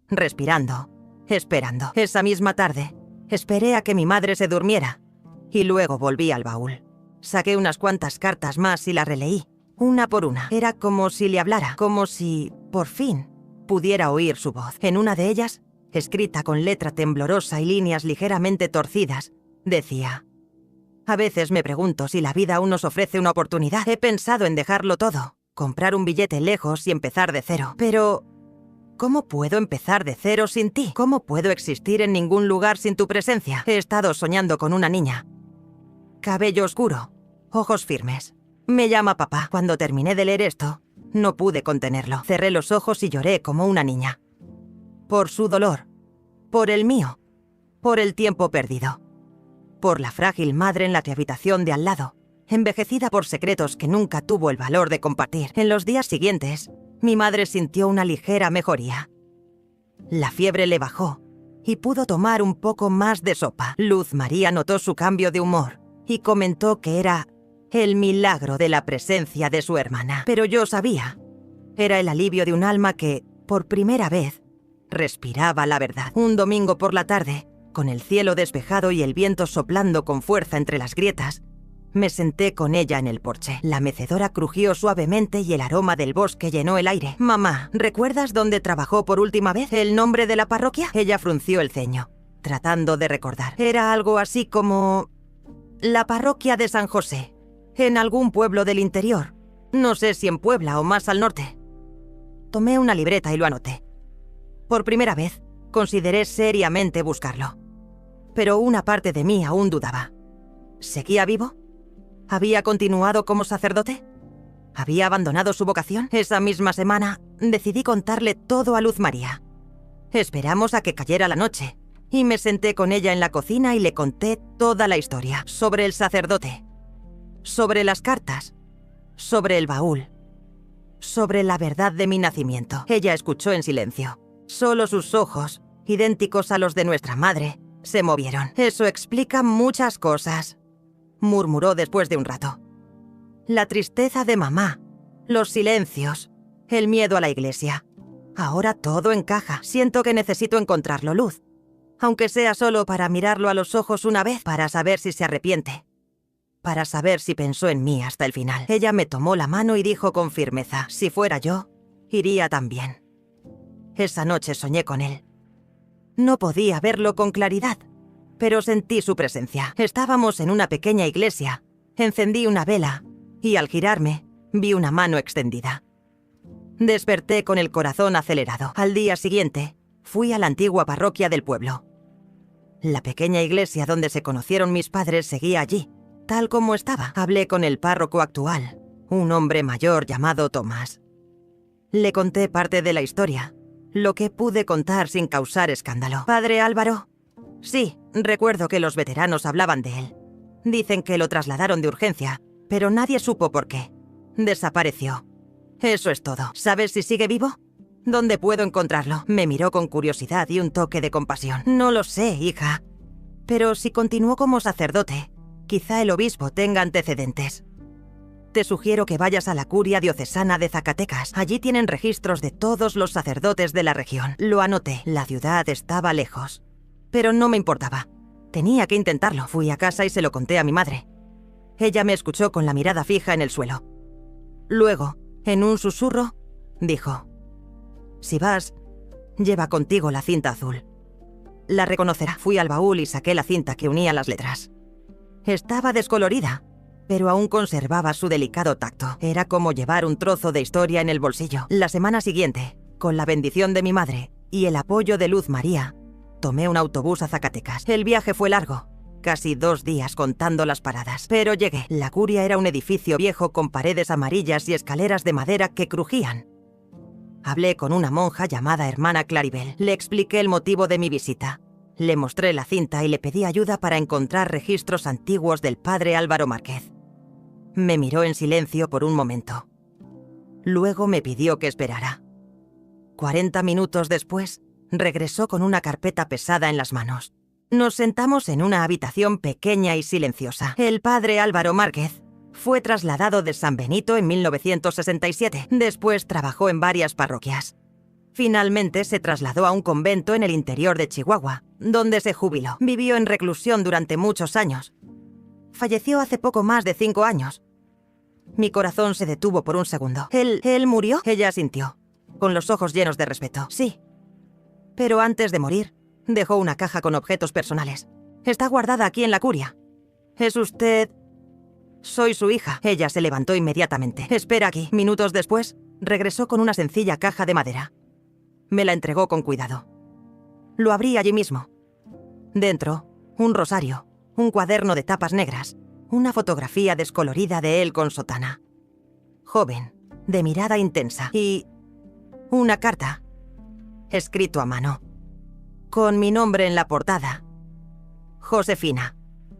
respirando, esperando. Esa misma tarde, esperé a que mi madre se durmiera y luego volví al baúl. Saqué unas cuantas cartas más y las releí, una por una. Era como si le hablara, como si, por fin, pudiera oír su voz. En una de ellas, escrita con letra temblorosa y líneas ligeramente torcidas, decía: a veces me pregunto si la vida aún nos ofrece una oportunidad. He pensado en dejarlo todo, comprar un billete lejos y empezar de cero. Pero ¿cómo puedo empezar de cero sin ti? ¿Cómo puedo existir en ningún lugar sin tu presencia? He estado soñando con una niña. Cabello oscuro, ojos firmes. Me llama papá. Cuando terminé de leer esto, no pude contenerlo. Cerré los ojos y lloré como una niña. Por su dolor, por el mío, por el tiempo perdido, por la frágil madre en la habitación de al lado, envejecida por secretos que nunca tuvo el valor de compartir. En los días siguientes, mi madre sintió una ligera mejoría. La fiebre le bajó y pudo tomar un poco más de sopa. Luz María notó su cambio de humor y comentó que era el milagro de la presencia de su hermana. Pero yo sabía, era el alivio de un alma que, por primera vez, respiraba la verdad. Un domingo por la tarde, con el cielo despejado y el viento soplando con fuerza entre las grietas, me senté con ella en el porche. La mecedora crujió suavemente y el aroma del bosque llenó el aire. Mamá, ¿recuerdas dónde trabajó por última vez? ¿El nombre de la parroquia? Ella frunció el ceño, tratando de recordar. Era algo así como la parroquia de San José, en algún pueblo del interior. No sé si en Puebla o más al norte. Tomé una libreta y lo anoté. Por primera vez, consideré seriamente buscarlo. pero una parte de mí aún dudaba. ¿Seguía vivo? ¿Había continuado como sacerdote? ¿Había abandonado su vocación? Esa misma semana decidí contarle todo a Luz María. Esperamos a que cayera la noche y me senté con ella en la cocina y le conté toda la historia sobre el sacerdote, sobre las cartas, sobre el baúl, sobre la verdad de mi nacimiento. Ella escuchó en silencio. Solo sus ojos, idénticos a los de nuestra madre, se movieron. Eso explica muchas cosas, murmuró después de un rato. La tristeza de mamá, los silencios, el miedo a la iglesia. Ahora todo encaja. Siento que necesito encontrarlo, Luz. Aunque sea solo para mirarlo a los ojos una vez, para saber si se arrepiente. Para saber si pensó en mí hasta el final. Ella me tomó la mano y dijo con firmeza, si fuera yo, iría también. Esa noche soñé con él. No podía verlo con claridad, pero sentí su presencia. Estábamos en una pequeña iglesia. Encendí una vela y al girarme, vi una mano extendida. Desperté con el corazón acelerado. Al día siguiente, fui a la antigua parroquia del pueblo. La pequeña iglesia donde se conocieron mis padres seguía allí, tal como estaba. Hablé con el párroco actual, un hombre mayor llamado Tomás. Le conté parte de la historia, lo que pude contar sin causar escándalo. ¿Padre Álvaro? Sí, recuerdo que los veteranos hablaban de él. Dicen que lo trasladaron de urgencia, pero nadie supo por qué. Desapareció. Eso es todo. ¿Sabes si sigue vivo? ¿Dónde puedo encontrarlo? Me miró con curiosidad y un toque de compasión. No lo sé, hija. Pero si continuó como sacerdote, quizá el obispo tenga antecedentes. Te sugiero que vayas a la curia diocesana de Zacatecas. Allí tienen registros de todos los sacerdotes de la región. Lo anoté. La ciudad estaba lejos. Pero no me importaba. Tenía que intentarlo. Fui a casa y se lo conté a mi madre. Ella me escuchó con la mirada fija en el suelo. Luego, en un susurro, dijo: si vas, lleva contigo la cinta azul. La reconocerá. Fui al baúl y saqué la cinta que unía las letras. Estaba descolorida, pero aún conservaba su delicado tacto. Era como llevar un trozo de historia en el bolsillo. La semana siguiente, con la bendición de mi madre y el apoyo de Luz María, tomé un autobús a Zacatecas. El viaje fue largo, casi 2 días contando las paradas. Pero llegué. La curia era un edificio viejo con paredes amarillas y escaleras de madera que crujían. Hablé con una monja llamada hermana Claribel. Le expliqué el motivo de mi visita. Le mostré la cinta y le pedí ayuda para encontrar registros antiguos del padre Álvaro Márquez. Me miró en silencio por un momento. Luego me pidió que esperara. 40 minutos después, regresó con una carpeta pesada en las manos. Nos sentamos en una habitación pequeña y silenciosa. El padre Álvaro Márquez fue trasladado de San Benito en 1967. Después trabajó en varias parroquias. Finalmente se trasladó a un convento en el interior de Chihuahua, donde se jubiló. Vivió en reclusión durante muchos años. Falleció hace poco más de 5 años. Mi corazón se detuvo por un segundo. ¿Él murió? Ella asintió, con los ojos llenos de respeto. Sí. Pero antes de morir, dejó una caja con objetos personales. Está guardada aquí en la curia. ¿Es usted...? Soy su hija. Ella se levantó inmediatamente. Espera aquí. Minutos después, regresó con una sencilla caja de madera. Me la entregó con cuidado. Lo abrí allí mismo. Dentro, un rosario, un cuaderno de tapas negras, una fotografía descolorida de él con sotana. Joven, de mirada intensa, y una carta, escrito a mano, con mi nombre en la portada. Josefina.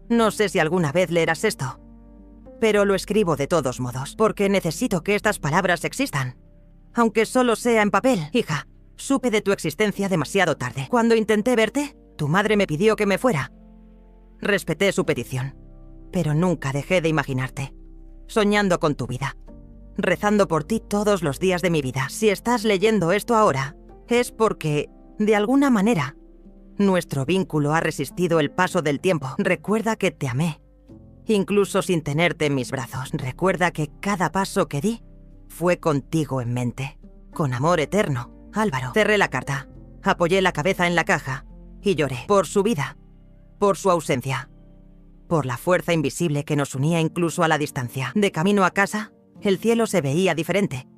No sé si alguna vez leerás esto, pero lo escribo de todos modos, porque necesito que estas palabras existan. Aunque solo sea en papel. Hija, supe de tu existencia demasiado tarde. Cuando intenté verte, tu madre me pidió que me fuera. Respeté su petición, pero nunca dejé de imaginarte, soñando con tu vida, rezando por ti todos los días de mi vida. Si estás leyendo esto ahora, es porque, de alguna manera, nuestro vínculo ha resistido el paso del tiempo. Recuerda que te amé, incluso sin tenerte en mis brazos. Recuerda que cada paso que di fue contigo en mente. Con amor eterno, Álvaro. Cerré la carta, apoyé la cabeza en la caja y lloré. Por su vida, por su ausencia, por la fuerza invisible que nos unía incluso a la distancia. De camino a casa, el cielo se veía diferente.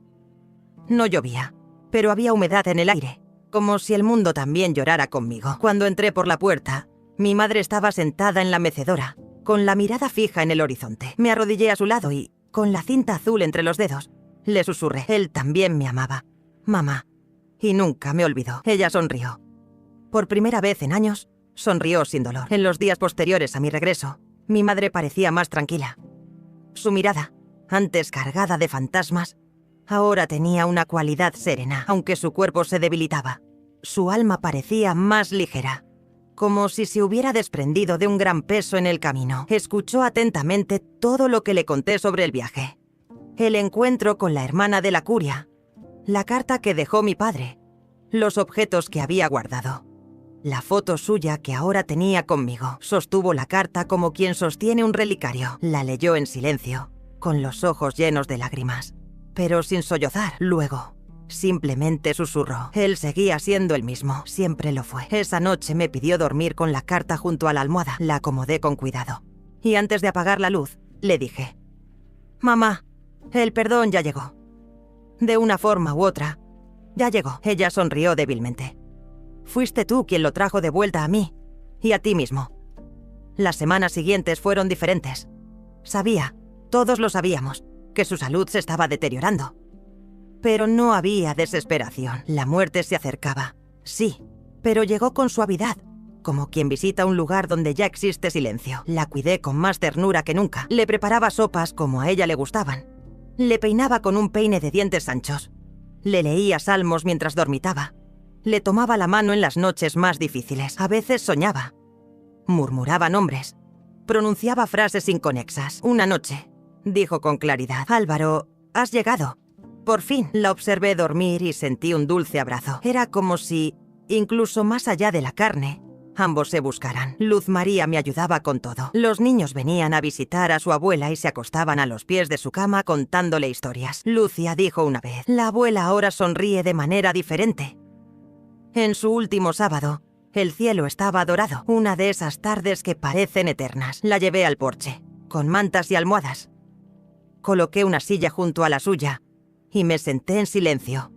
No llovía, pero había humedad en el aire, como si el mundo también llorara conmigo. Cuando entré por la puerta, Mi madre estaba sentada en la mecedora, con la mirada fija en el horizonte. Me arrodillé a su lado y, con la cinta azul entre los dedos, le susurré. Él también me amaba. Mamá. Y nunca me olvidó. Ella sonrió. Por primera vez en años, sonrió sin dolor. En los días posteriores a mi regreso, mi madre parecía más tranquila. Su mirada, antes cargada de fantasmas, ahora tenía una cualidad serena, aunque su cuerpo se debilitaba. Su alma parecía más ligera, como si se hubiera desprendido de un gran peso en el camino. Escuchó atentamente todo lo que le conté sobre el viaje. El encuentro con la hermana de la curia, la carta que dejó mi padre, los objetos que había guardado, la foto suya que ahora tenía conmigo. Sostuvo la carta como quien sostiene un relicario. La leyó en silencio, con los ojos llenos de lágrimas, pero sin sollozar. Luego, simplemente susurró. Él seguía siendo el mismo, siempre lo fue. Esa noche me pidió dormir con la carta junto a la almohada. La acomodé con cuidado. Y antes de apagar la luz, le dije: «Mamá, el perdón ya llegó. De una forma u otra, ya llegó». Ella sonrió débilmente. «Fuiste tú quien lo trajo de vuelta a mí y a ti mismo». Las semanas siguientes fueron diferentes. Sabía, todos lo sabíamos, que su salud se estaba deteriorando. Pero no había desesperación. La muerte se acercaba, sí, pero llegó con suavidad, como quien visita un lugar donde ya existe silencio. La cuidé con más ternura que nunca. Le preparaba sopas como a ella le gustaban. Le peinaba con un peine de dientes anchos. Le leía salmos mientras dormitaba. Le tomaba la mano en las noches más difíciles. A veces soñaba. Murmuraba nombres. Pronunciaba frases inconexas. Una noche, dijo con claridad: «Álvaro, has llegado». Por fin. La observé dormir y sentí un dulce abrazo. Era como si, incluso más allá de la carne, ambos se buscaran. Luz María me ayudaba con todo. Los niños venían a visitar a su abuela y se acostaban a los pies de su cama contándole historias. Lucia dijo una vez: «La abuela ahora sonríe de manera diferente». En su último sábado, el cielo estaba dorado, una de esas tardes que parecen eternas. La llevé al porche, con mantas y almohadas. Coloqué una silla junto a la suya y me senté en silencio,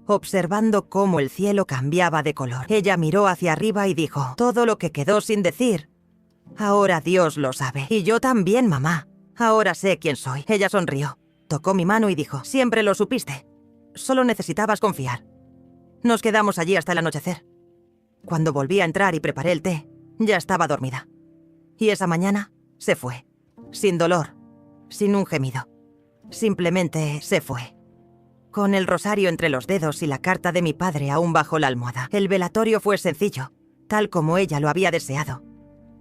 observando cómo el cielo cambiaba de color. Ella miró hacia arriba y dijo todo lo que quedó sin decir. «Ahora Dios lo sabe. Y yo también, mamá. Ahora sé quién soy». Ella sonrió, tocó mi mano y dijo: «Siempre lo supiste. Solo necesitabas confiar». Nos quedamos allí hasta el anochecer. Cuando volví a entrar y preparé el té, ya estaba dormida. Y esa mañana se fue, sin dolor, sin un gemido. Simplemente se fue. Con el rosario entre los dedos y la carta de mi padre aún bajo la almohada. El velatorio fue sencillo, tal como ella lo había deseado.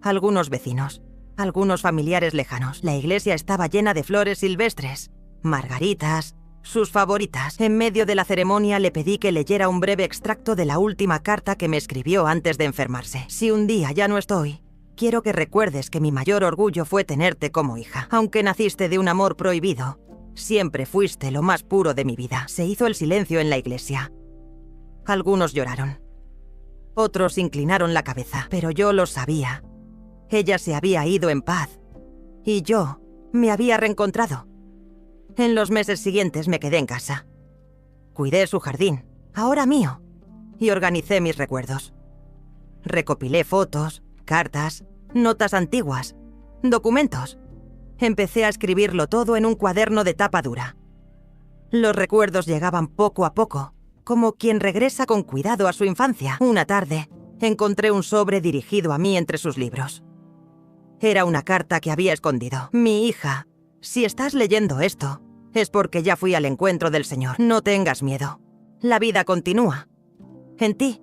Algunos vecinos, algunos familiares lejanos. La iglesia estaba llena de flores silvestres, margaritas, sus favoritas. En medio de la ceremonia le pedí que leyera un breve extracto de la última carta que me escribió antes de enfermarse. «Si un día ya no estoy, quiero que recuerdes que mi mayor orgullo fue tenerte como hija. Aunque naciste de un amor prohibido, siempre fuiste lo más puro de mi vida». Se hizo el silencio en la iglesia. Algunos lloraron. Otros inclinaron la cabeza, pero yo lo sabía. Ella se había ido en paz, y yo me había reencontrado. En los meses siguientes me quedé en casa. Cuidé su jardín, ahora mío, y organicé mis recuerdos. Recopilé fotos, cartas, notas antiguas, documentos. Empecé a escribirlo todo en un cuaderno de tapa dura. Los recuerdos llegaban poco a poco, como quien regresa con cuidado a su infancia. Una tarde, encontré un sobre dirigido a mí entre sus libros. Era una carta que había escondido. «Mi hija, si estás leyendo esto, es porque ya fui al encuentro del Señor. No tengas miedo. La vida continúa. En ti,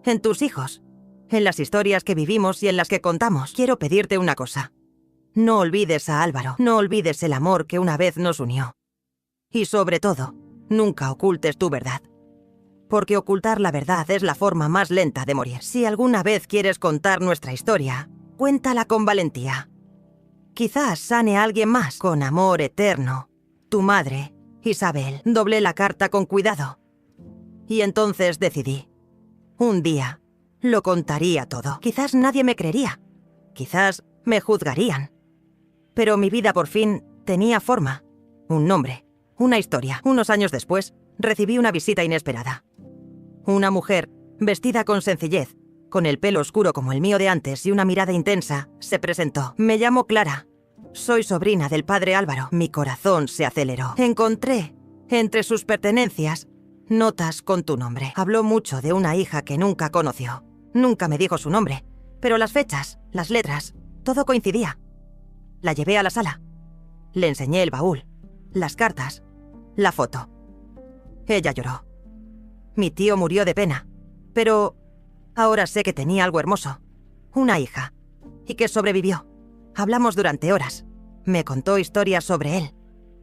en tus hijos, en las historias que vivimos y en las que contamos. Quiero pedirte una cosa. No olvides a Álvaro. No olvides el amor que una vez nos unió. Y sobre todo, nunca ocultes tu verdad. Porque ocultar la verdad es la forma más lenta de morir. Si alguna vez quieres contar nuestra historia, cuéntala con valentía. Quizás sane a alguien más. Con amor eterno. Tu madre, Isabel». Doblé la carta con cuidado. Y entonces decidí. Un día, lo contaría todo. Quizás nadie me creería. Quizás me juzgarían. Pero mi vida por fin tenía forma. Un nombre. Una historia. Unos años después, recibí una visita inesperada. Una mujer, vestida con sencillez, con el pelo oscuro como el mío de antes y una mirada intensa, se presentó. Me llamo Clara. Soy sobrina del padre Álvaro. Mi corazón se aceleró. Encontré, entre sus pertenencias, notas con tu nombre. Habló mucho de una hija que nunca conoció. Nunca me dijo su nombre, pero las fechas, las letras, todo coincidía. La llevé a la sala. Le enseñé el baúl, las cartas, la foto. Ella lloró. Mi tío murió de pena, pero ahora sé que tenía algo hermoso. Una hija. Y que sobrevivió. Hablamos durante horas. Me contó historias sobre él.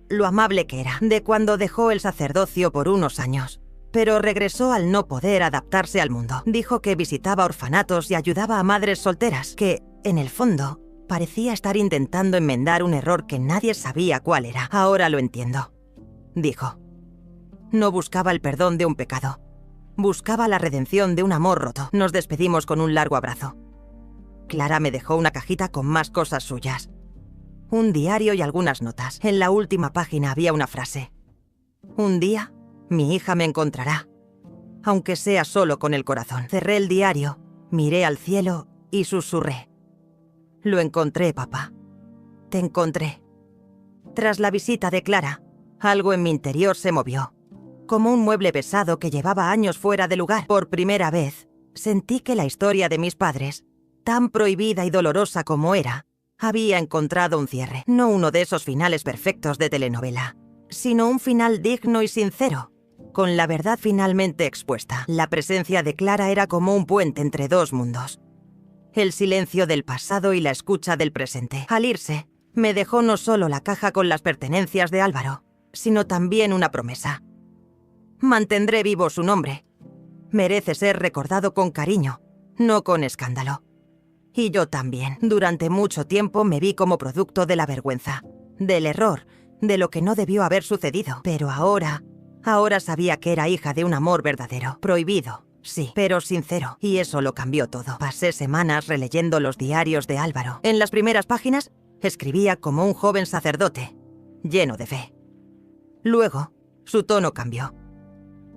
Lo amable que era, de cuando dejó el sacerdocio por unos años. Pero regresó al no poder adaptarse al mundo. Dijo que visitaba orfanatos y ayudaba a madres solteras, que, en el fondo, parecía estar intentando enmendar un error que nadie sabía cuál era. Ahora lo entiendo. Dijo. No buscaba el perdón de un pecado. Buscaba la redención de un amor roto. Nos despedimos con un largo abrazo. Clara me dejó una cajita con más cosas suyas. Un diario y algunas notas. En la última página había una frase. Un día, mi hija me encontrará, aunque sea solo con el corazón. Cerré el diario, miré al cielo y susurré. Lo encontré, papá. Te encontré. Tras la visita de Clara, algo en mi interior se movió. Como un mueble pesado que llevaba años fuera de lugar. Por primera vez, sentí que la historia de mis padres, tan prohibida y dolorosa como era, había encontrado un cierre. No uno de esos finales perfectos de telenovela, sino un final digno y sincero, con la verdad finalmente expuesta. La presencia de Clara era como un puente entre dos mundos. El silencio del pasado y la escucha del presente. Al irse, me dejó no solo la caja con las pertenencias de Álvaro, sino también una promesa. Mantendré vivo su nombre. Merece ser recordado con cariño, no con escándalo. Y yo también. Durante mucho tiempo me vi como producto de la vergüenza, del error, de lo que no debió haber sucedido. Pero ahora sabía que era hija de un amor verdadero. Prohibido, sí, pero sincero. Y eso lo cambió todo. Pasé semanas releyendo los diarios de Álvaro. En las primeras páginas, escribía como un joven sacerdote, lleno de fe. Luego, su tono cambió.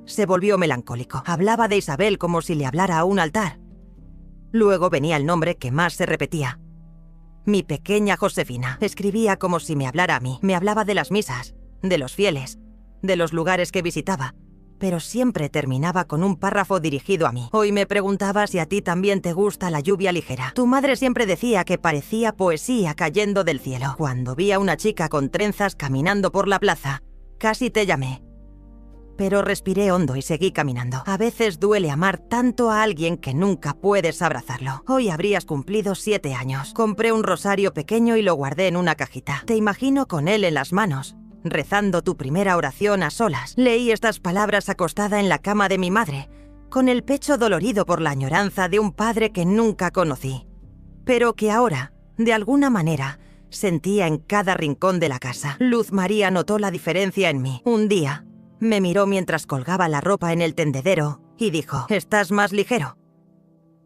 Se volvió melancólico. Hablaba de Isabel como si le hablara a un altar. Luego venía el nombre que más se repetía. Mi pequeña Josefina. Escribía como si me hablara a mí. Me hablaba de las misas, de los fieles, de los lugares que visitaba, pero siempre terminaba con un párrafo dirigido a mí. Hoy me preguntaba si a ti también te gusta la lluvia ligera. Tu madre siempre decía que parecía poesía cayendo del cielo. Cuando vi a una chica con trenzas caminando por la plaza, casi te llamé. Pero respiré hondo y seguí caminando. A veces duele amar tanto a alguien que nunca puedes abrazarlo. Hoy habrías cumplido 7 años. Compré un rosario pequeño y lo guardé en una cajita. Te imagino con él en las manos, rezando tu primera oración a solas. Leí estas palabras acostada en la cama de mi madre, con el pecho dolorido por la añoranza de un padre que nunca conocí, pero que ahora, de alguna manera, sentía en cada rincón de la casa. Luz María notó la diferencia en mí. Un día, me miró mientras colgaba la ropa en el tendedero y dijo: «Estás más ligero.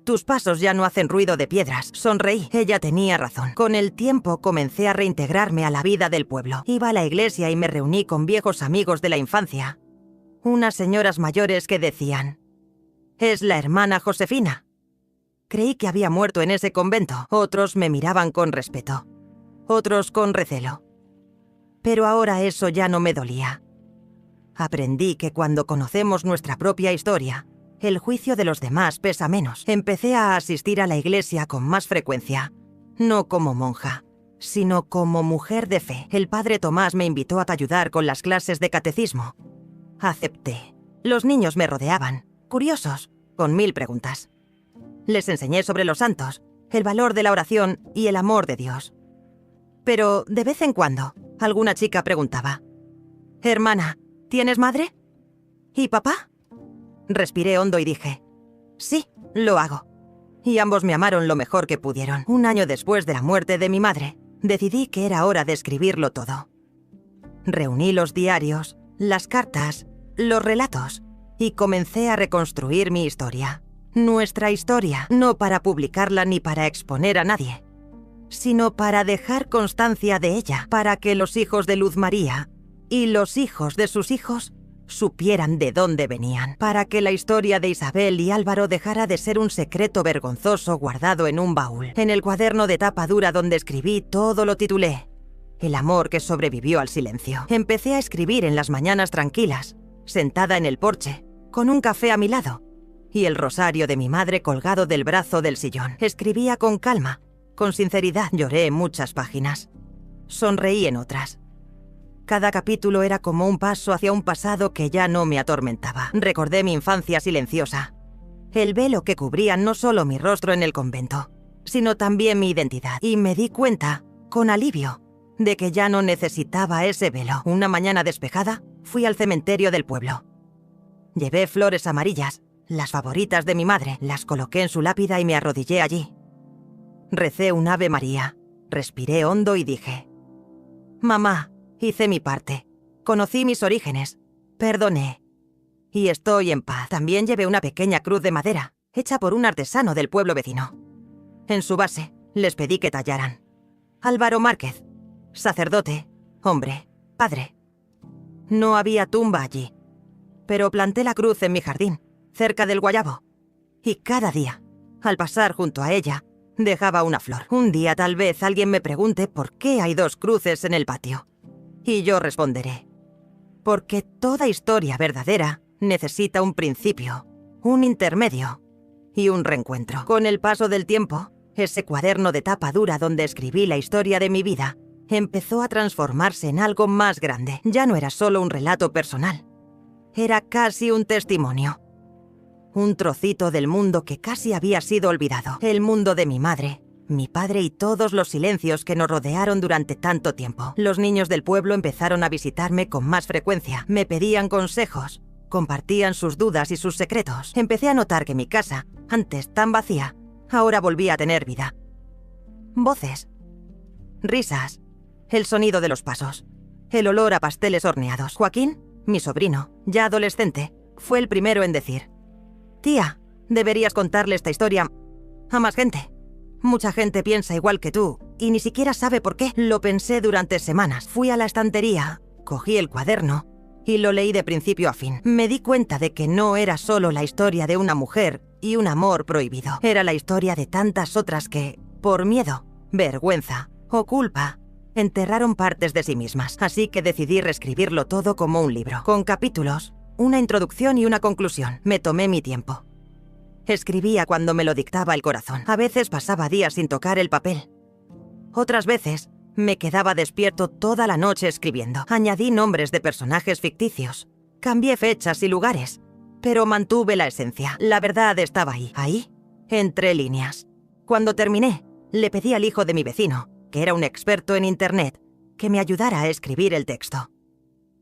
Tus pasos ya no hacen ruido de piedras». Sonreí. Ella tenía razón. Con el tiempo comencé a reintegrarme a la vida del pueblo. Iba a la iglesia y me reuní con viejos amigos de la infancia. Unas señoras mayores que decían: «Es la hermana Josefina». Creí que había muerto en ese convento. Otros me miraban con respeto, otros con recelo. Pero ahora eso ya no me dolía. Aprendí que cuando conocemos nuestra propia historia, el juicio de los demás pesa menos. Empecé a asistir a la iglesia con más frecuencia, no como monja, sino como mujer de fe. El padre Tomás me invitó a ayudar con las clases de catecismo. Acepté. Los niños me rodeaban, curiosos, con 1000 preguntas. Les enseñé sobre los santos, el valor de la oración y el amor de Dios. Pero de vez en cuando, alguna chica preguntaba: «Hermana, ¿tienes madre? ¿Y papá?». Respiré hondo y dije: «Sí, lo hago». Y ambos me amaron lo mejor que pudieron. Un año después de la muerte de mi madre, decidí que era hora de escribirlo todo. Reuní los diarios, las cartas, los relatos, y comencé a reconstruir mi historia. Nuestra historia, no para publicarla ni para exponer a nadie, sino para dejar constancia de ella, para que los hijos de Luz María y los hijos de sus hijos supieran de dónde venían, para que la historia de Isabel y Álvaro dejara de ser un secreto vergonzoso guardado en un baúl. En el cuaderno de tapa dura donde escribí todo lo titulé El amor que sobrevivió al silencio. Empecé a escribir en las mañanas tranquilas, sentada en el porche, con un café a mi lado y el rosario de mi madre colgado del brazo del sillón. Escribía con calma, con sinceridad. Lloré en muchas páginas. Sonreí en otras. Cada capítulo era como un paso hacia un pasado que ya no me atormentaba. Recordé mi infancia silenciosa. El velo que cubría no solo mi rostro en el convento, sino también mi identidad. Y me di cuenta, con alivio, de que ya no necesitaba ese velo. Una mañana despejada, fui al cementerio del pueblo. Llevé flores amarillas, las favoritas de mi madre. Las coloqué en su lápida y me arrodillé allí. Recé un Ave María, respiré hondo y dije: Mamá, hice mi parte. Conocí mis orígenes. Perdoné. Y estoy en paz. También llevé una pequeña cruz de madera, hecha por un artesano del pueblo vecino. En su base, les pedí que tallaran: Álvaro Márquez, sacerdote, hombre, padre. No había tumba allí, pero planté la cruz en mi jardín, cerca del guayabo. Y cada día, al pasar junto a ella, dejaba una flor. Un día tal vez alguien me pregunte por qué hay 2 cruces en el patio. Y yo responderé: porque toda historia verdadera necesita un principio, un intermedio y un reencuentro. Con el paso del tiempo, ese cuaderno de tapa dura donde escribí la historia de mi vida empezó a transformarse en algo más grande. Ya no era solo un relato personal. Era casi un testimonio. Un trocito del mundo que casi había sido olvidado. El mundo de mi madre, mi padre y todos los silencios que nos rodearon durante tanto tiempo. Los niños del pueblo empezaron a visitarme con más frecuencia. Me pedían consejos, compartían sus dudas y sus secretos. Empecé a notar que mi casa, antes tan vacía, ahora volvía a tener vida. Voces, risas, el sonido de los pasos, el olor a pasteles horneados. Joaquín, mi sobrino, ya adolescente, fue el primero en decir: Tía, deberías contarle esta historia a más gente. Mucha gente piensa igual que tú y ni siquiera sabe por qué. Lo pensé durante semanas. Fui a la estantería, cogí el cuaderno y lo leí de principio a fin. Me di cuenta de que no era solo la historia de una mujer y un amor prohibido. Era la historia de tantas otras que, por miedo, vergüenza o culpa, enterraron partes de sí mismas. Así que decidí reescribirlo todo como un libro, con capítulos, una introducción y una conclusión. Me tomé mi tiempo. Escribía cuando me lo dictaba el corazón. A veces pasaba días sin tocar el papel. Otras veces me quedaba despierto toda la noche escribiendo. Añadí nombres de personajes ficticios. Cambié fechas y lugares. Pero mantuve la esencia. La verdad estaba ahí, entre líneas. Cuando terminé, le pedí al hijo de mi vecino, que era un experto en internet, que me ayudara a escribir el texto.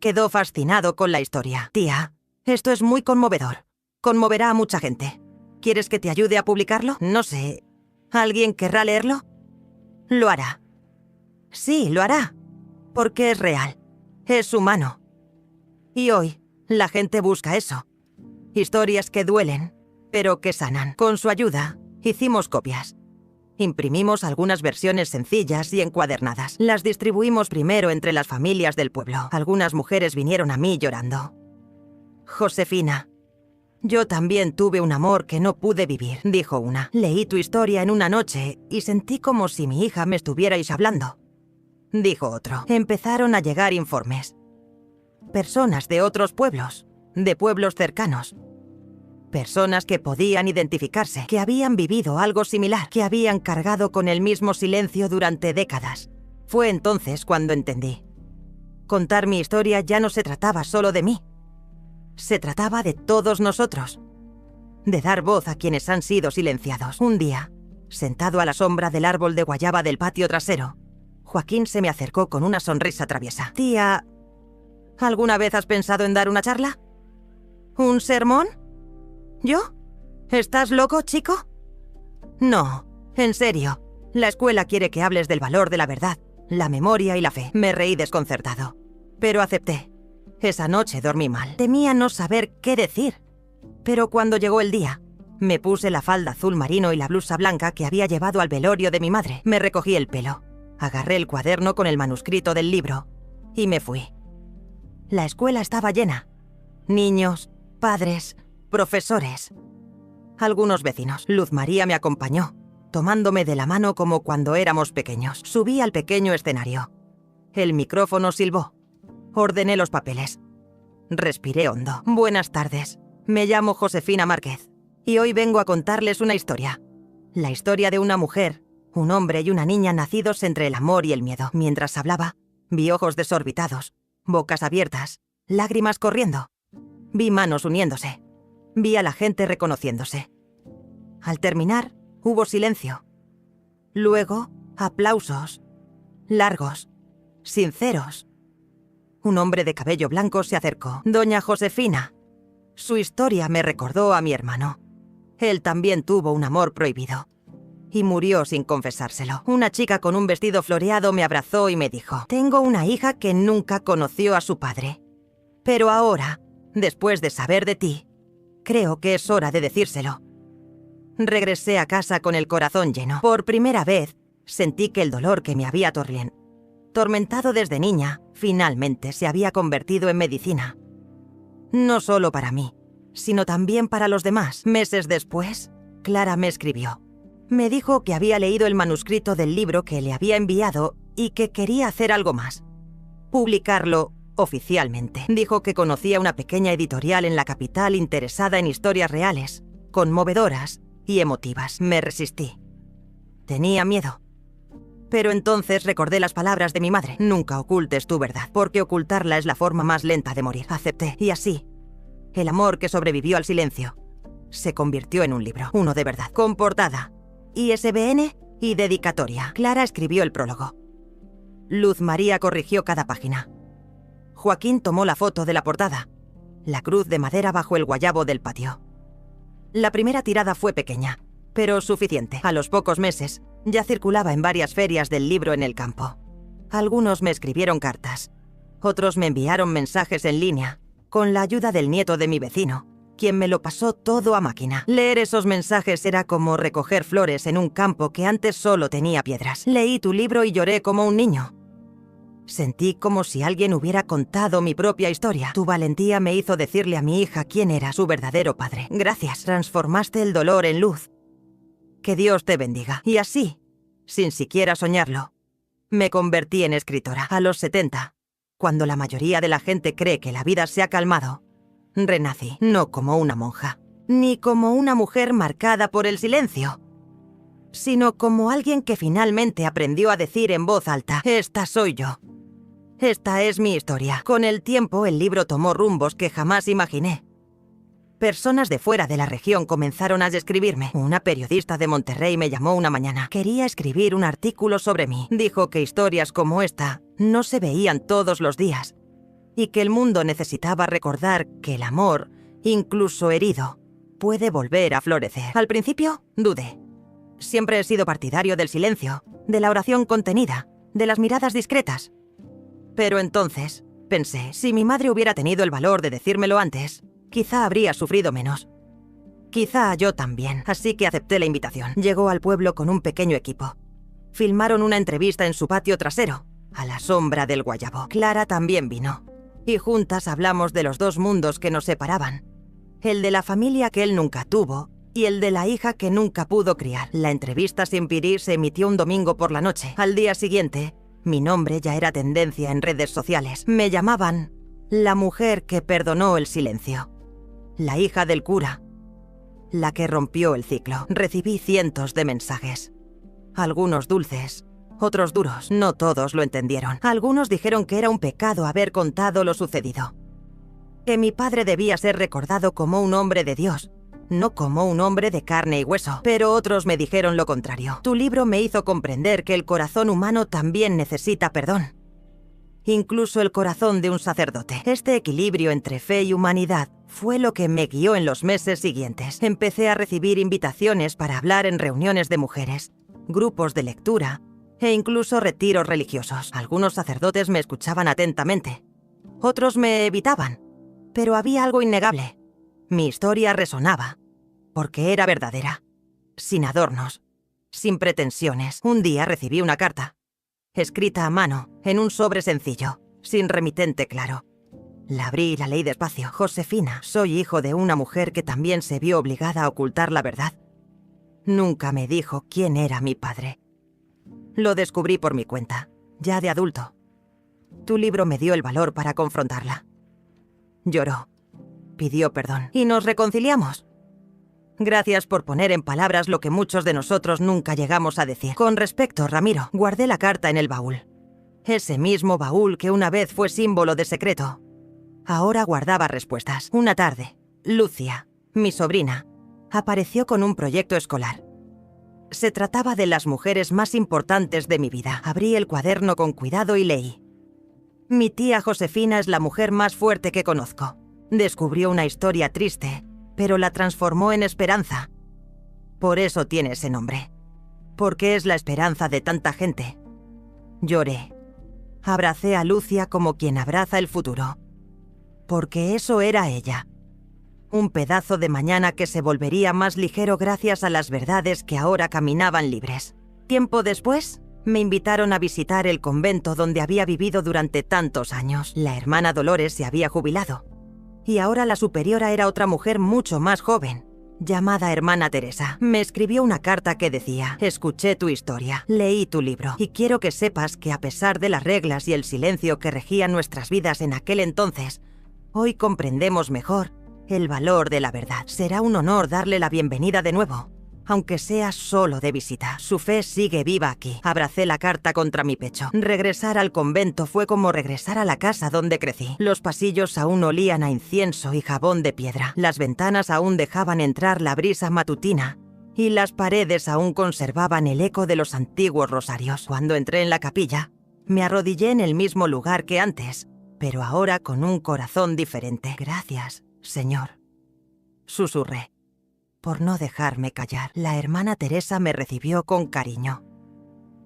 Quedó fascinado con la historia. Tía, esto es muy conmovedor. Conmoverá a mucha gente. ¿Quieres que te ayude a publicarlo? No sé. ¿Alguien querrá leerlo? Lo hará. Sí, lo hará. Porque es real. Es humano. Y hoy, la gente busca eso. Historias que duelen, pero que sanan. Con su ayuda, hicimos copias. Imprimimos algunas versiones sencillas y encuadernadas. Las distribuimos primero entre las familias del pueblo. Algunas mujeres vinieron a mí llorando. Josefina, yo también tuve un amor que no pude vivir, dijo una. Leí tu historia en una noche y sentí como si mi hija me estuvierais hablando, dijo otro. Empezaron a llegar informes. Personas de otros pueblos, de pueblos cercanos. Personas que podían identificarse, que habían vivido algo similar, que habían cargado con el mismo silencio durante décadas. Fue entonces cuando entendí. Contar mi historia ya no se trataba solo de mí. Se trataba de todos nosotros. De dar voz a quienes han sido silenciados. Un día, sentado a la sombra del árbol de guayaba del patio trasero, Joaquín se me acercó con una sonrisa traviesa. Tía, ¿alguna vez has pensado en dar una charla? ¿Un sermón? ¿Yo? ¿Estás loco, chico? No, en serio. La escuela quiere que hables del valor de la verdad, la memoria y la fe. Me reí desconcertado, pero acepté. Esa noche dormí mal. Temía no saber qué decir. Pero cuando llegó el día, me puse la falda azul marino y la blusa blanca que había llevado al velorio de mi madre. Me recogí el pelo, agarré el cuaderno con el manuscrito del libro y me fui. La escuela estaba llena. Niños, padres, profesores. Algunos vecinos. Luz María me acompañó, tomándome de la mano como cuando éramos pequeños. Subí al pequeño escenario. El micrófono silbó. Ordené los papeles. Respiré hondo. Buenas tardes. Me llamo Josefina Márquez y hoy vengo a contarles una historia. La historia de una mujer, un hombre y una niña nacidos entre el amor y el miedo. Mientras hablaba, vi ojos desorbitados, bocas abiertas, lágrimas corriendo. Vi manos uniéndose. Vi a la gente reconociéndose. Al terminar, hubo silencio. Luego, aplausos. Largos. Sinceros. Un hombre de cabello blanco se acercó. Doña Josefina. Su historia me recordó a mi hermano. Él también tuvo un amor prohibido. Y murió sin confesárselo. Una chica con un vestido floreado me abrazó y me dijo: tengo una hija que nunca conoció a su padre. Pero ahora, después de saber de ti, creo que es hora de decírselo. Regresé a casa con el corazón lleno. Por primera vez, sentí que el dolor que me había tormentado desde niña, finalmente se había convertido en medicina. No solo para mí, sino también para los demás. Meses después, Clara me escribió. Me dijo que había leído el manuscrito del libro que le había enviado y que quería hacer algo más. Publicarlo oficialmente. Dijo que conocía una pequeña editorial en la capital interesada en historias reales, conmovedoras y emotivas. Me resistí. Tenía miedo. Pero entonces recordé las palabras de mi madre. Nunca ocultes tu verdad, porque ocultarla es la forma más lenta de morir. Acepté, y así, el amor que sobrevivió al silencio se convirtió en un libro, uno de verdad, con portada, ISBN y dedicatoria. Clara escribió el prólogo. Luz María corrigió cada página. Joaquín tomó la foto de la portada, la cruz de madera bajo el guayabo del patio. La primera tirada fue pequeña, pero suficiente. A los pocos meses, ya circulaba en varias ferias del libro en el campo. Algunos me escribieron cartas. Otros me enviaron mensajes en línea, con la ayuda del nieto de mi vecino, quien me lo pasó todo a máquina. Leer esos mensajes era como recoger flores en un campo que antes solo tenía piedras. Leí tu libro y lloré como un niño. Sentí como si alguien hubiera contado mi propia historia. Tu valentía me hizo decirle a mi hija quién era su verdadero padre. Gracias. Transformaste el dolor en luz. Que Dios te bendiga. Y así, sin siquiera soñarlo, me convertí en escritora. A los 70, cuando la mayoría de la gente cree que la vida se ha calmado, renací, no como una monja, ni como una mujer marcada por el silencio, sino como alguien que finalmente aprendió a decir en voz alta: esta soy yo. Esta es mi historia. Con el tiempo, el libro tomó rumbos que jamás imaginé. Personas de fuera de la región comenzaron a describirme. Una periodista de Monterrey me llamó una mañana. Quería escribir un artículo sobre mí. Dijo que historias como esta no se veían todos los días y que el mundo necesitaba recordar que el amor, incluso herido, puede volver a florecer. Al principio, dudé. Siempre he sido partidario del silencio, de la oración contenida, de las miradas discretas. Pero entonces, pensé, si mi madre hubiera tenido el valor de decírmelo antes, quizá habría sufrido menos. Quizá yo también, así que acepté la invitación. Llegó al pueblo con un pequeño equipo. Filmaron una entrevista en su patio trasero, a la sombra del guayabo. Clara también vino, y juntas hablamos de los dos mundos que nos separaban. El de la familia que él nunca tuvo, y el de la hija que nunca pudo criar. La entrevista sin pirir se emitió un domingo por la noche. Al día siguiente, mi nombre ya era tendencia en redes sociales. Me llamaban la mujer que perdonó el silencio. La hija del cura. La que rompió el ciclo. Recibí cientos de mensajes. Algunos dulces, otros duros. No todos lo entendieron. Algunos dijeron que era un pecado haber contado lo sucedido. Que mi padre debía ser recordado como un hombre de Dios, no como un hombre de carne y hueso. Pero otros me dijeron lo contrario. Tu libro me hizo comprender que el corazón humano también necesita perdón. Incluso el corazón de un sacerdote. Este equilibrio entre fe y humanidad fue lo que me guió en los meses siguientes. Empecé a recibir invitaciones para hablar en reuniones de mujeres, grupos de lectura e incluso retiros religiosos. Algunos sacerdotes me escuchaban atentamente. Otros me evitaban. Pero había algo innegable. Mi historia resonaba, porque era verdadera, sin adornos, sin pretensiones. Un día recibí una carta, escrita a mano, en un sobre sencillo, sin remitente claro. La abrí y la leí despacio. Josefina, soy hijo de una mujer que también se vio obligada a ocultar la verdad. Nunca me dijo quién era mi padre. Lo descubrí por mi cuenta, ya de adulto. Tu libro me dio el valor para confrontarla. Lloró, pidió perdón y nos reconciliamos. Gracias por poner en palabras lo que muchos de nosotros nunca llegamos a decir. Con respecto, Ramiro, guardé la carta en el baúl. Ese mismo baúl que una vez fue símbolo de secreto. Ahora guardaba respuestas. Una tarde, Lucia, mi sobrina, apareció con un proyecto escolar. Se trataba de las mujeres más importantes de mi vida. Abrí el cuaderno con cuidado y leí. Mi tía Josefina es la mujer más fuerte que conozco. Descubrió una historia triste, pero la transformó en esperanza. Por eso tiene ese nombre. Porque es la esperanza de tanta gente. Lloré. Abracé a Lucia como quien abraza el futuro. Porque eso era ella. Un pedazo de mañana que se volvería más ligero gracias a las verdades que ahora caminaban libres. Tiempo después, me invitaron a visitar el convento donde había vivido durante tantos años. La hermana Dolores se había jubilado. Y ahora la superiora era otra mujer mucho más joven, llamada hermana Teresa. Me escribió una carta que decía: escuché tu historia, leí tu libro, y quiero que sepas que a pesar de las reglas y el silencio que regían nuestras vidas en aquel entonces, hoy comprendemos mejor el valor de la verdad. Será un honor darle la bienvenida de nuevo, aunque sea solo de visita. Su fe sigue viva aquí. Abracé la carta contra mi pecho. Regresar al convento fue como regresar a la casa donde crecí. Los pasillos aún olían a incienso y jabón de piedra. Las ventanas aún dejaban entrar la brisa matutina. Y las paredes aún conservaban el eco de los antiguos rosarios. Cuando entré en la capilla, me arrodillé en el mismo lugar que antes, pero ahora con un corazón diferente. Gracias, Señor, susurré, por no dejarme callar. La hermana Teresa me recibió con cariño.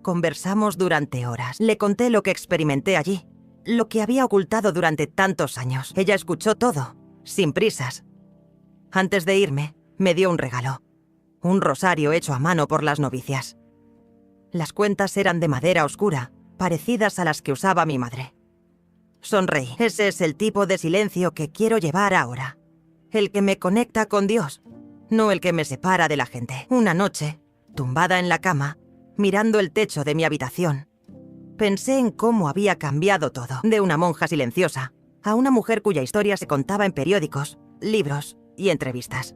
Conversamos durante horas. Le conté lo que experimenté allí, lo que había ocultado durante tantos años. Ella escuchó todo, sin prisas. Antes de irme, me dio un regalo. Un rosario hecho a mano por las novicias. Las cuentas eran de madera oscura, parecidas a las que usaba mi madre. Sonreí. Ese es el tipo de silencio que quiero llevar ahora. El que me conecta con Dios, no el que me separa de la gente. Una noche, tumbada en la cama, mirando el techo de mi habitación, pensé en cómo había cambiado todo. De una monja silenciosa a una mujer cuya historia se contaba en periódicos, libros y entrevistas.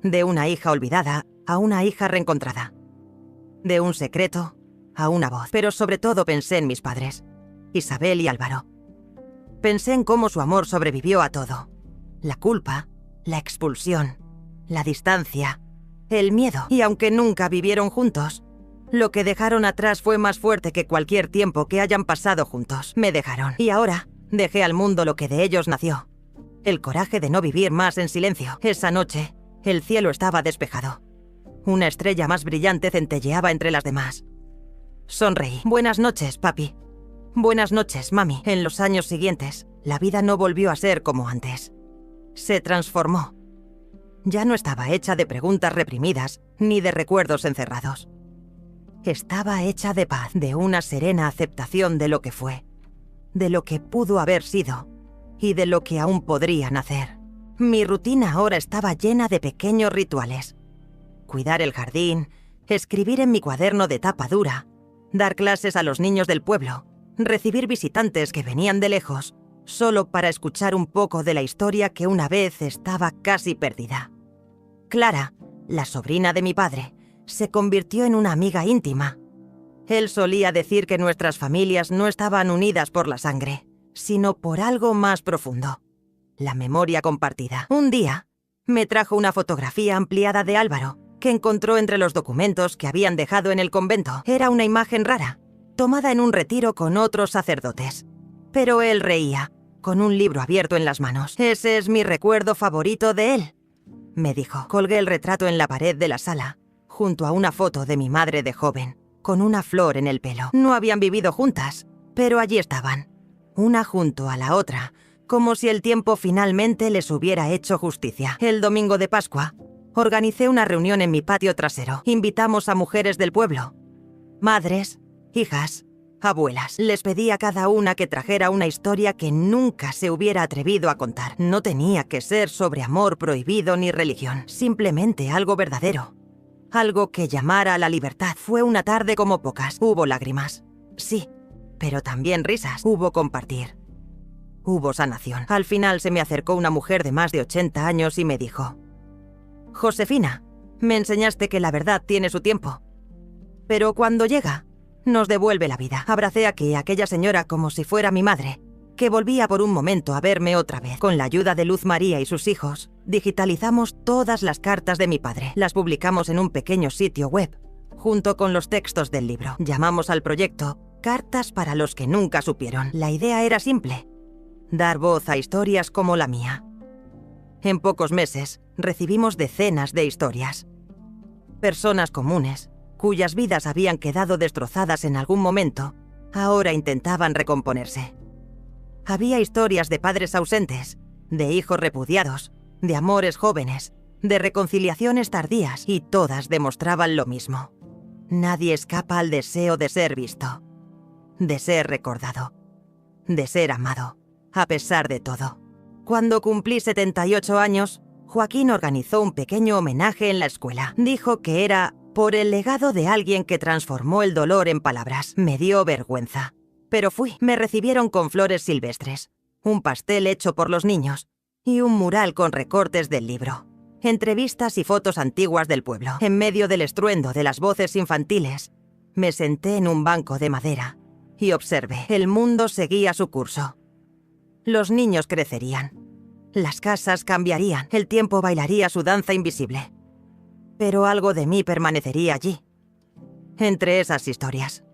De una hija olvidada a una hija reencontrada. De un secreto a una voz. Pero sobre todo pensé en mis padres, Isabel y Álvaro. Pensé en cómo su amor sobrevivió a todo. La culpa, la expulsión, la distancia, el miedo. Y aunque nunca vivieron juntos, lo que dejaron atrás fue más fuerte que cualquier tiempo que hayan pasado juntos. Me dejaron. Y ahora dejé al mundo lo que de ellos nació. El coraje de no vivir más en silencio. Esa noche, el cielo estaba despejado. Una estrella más brillante centelleaba entre las demás. Sonreí. Buenas noches, papi. Buenas noches, mami. En los años siguientes, la vida no volvió a ser como antes. Se transformó. Ya no estaba hecha de preguntas reprimidas ni de recuerdos encerrados. Estaba hecha de paz, de una serena aceptación de lo que fue, de lo que pudo haber sido y de lo que aún podría nacer. Mi rutina ahora estaba llena de pequeños rituales. Cuidar el jardín, escribir en mi cuaderno de tapa dura, dar clases a los niños del pueblo, recibir visitantes que venían de lejos, solo para escuchar un poco de la historia que una vez estaba casi perdida. Clara, la sobrina de mi padre, se convirtió en una amiga íntima. Él solía decir que nuestras familias no estaban unidas por la sangre, sino por algo más profundo: la memoria compartida. Un día, me trajo una fotografía ampliada de Álvaro, que encontró entre los documentos que habían dejado en el convento. Era una imagen rara, tomada en un retiro con otros sacerdotes. Pero él reía, con un libro abierto en las manos. «Ese es mi recuerdo favorito de él», me dijo. Colgué el retrato en la pared de la sala, junto a una foto de mi madre de joven, con una flor en el pelo. No habían vivido juntas, pero allí estaban, una junto a la otra, como si el tiempo finalmente les hubiera hecho justicia. El domingo de Pascua, organicé una reunión en mi patio trasero. Invitamos a mujeres del pueblo, madres, hijas, abuelas. Les pedí a cada una que trajera una historia que nunca se hubiera atrevido a contar. No tenía que ser sobre amor prohibido ni religión, simplemente algo verdadero. Algo que llamara a la libertad. Fue una tarde como pocas. Hubo lágrimas, sí, pero también risas. Hubo compartir. Hubo sanación. Al final se me acercó una mujer de más de 80 años y me dijo: Josefina, me enseñaste que la verdad tiene su tiempo, pero cuando llega, nos devuelve la vida. Abracé aquí a aquella señora como si fuera mi madre, que volvía por un momento a verme otra vez. Con la ayuda de Luz María y sus hijos, digitalizamos todas las cartas de mi padre. Las publicamos en un pequeño sitio web, junto con los textos del libro. Llamamos al proyecto Cartas para los que nunca supieron. La idea era simple: dar voz a historias como la mía. En pocos meses, recibimos decenas de historias. Personas comunes, cuyas vidas habían quedado destrozadas en algún momento, ahora intentaban recomponerse. Había historias de padres ausentes, de hijos repudiados, de amores jóvenes, de reconciliaciones tardías, y todas demostraban lo mismo. Nadie escapa al deseo de ser visto, de ser recordado, de ser amado, a pesar de todo. Cuando cumplí 78 años, Joaquín organizó un pequeño homenaje en la escuela. Dijo que era por el legado de alguien que transformó el dolor en palabras. Me dio vergüenza, pero fui. Me recibieron con flores silvestres, un pastel hecho por los niños y un mural con recortes del libro. Entrevistas y fotos antiguas del pueblo. En medio del estruendo de las voces infantiles, me senté en un banco de madera y observé. El mundo seguía su curso. Los niños crecerían. Las casas cambiarían. El tiempo bailaría su danza invisible. Pero algo de mí permanecería allí, entre esas historias.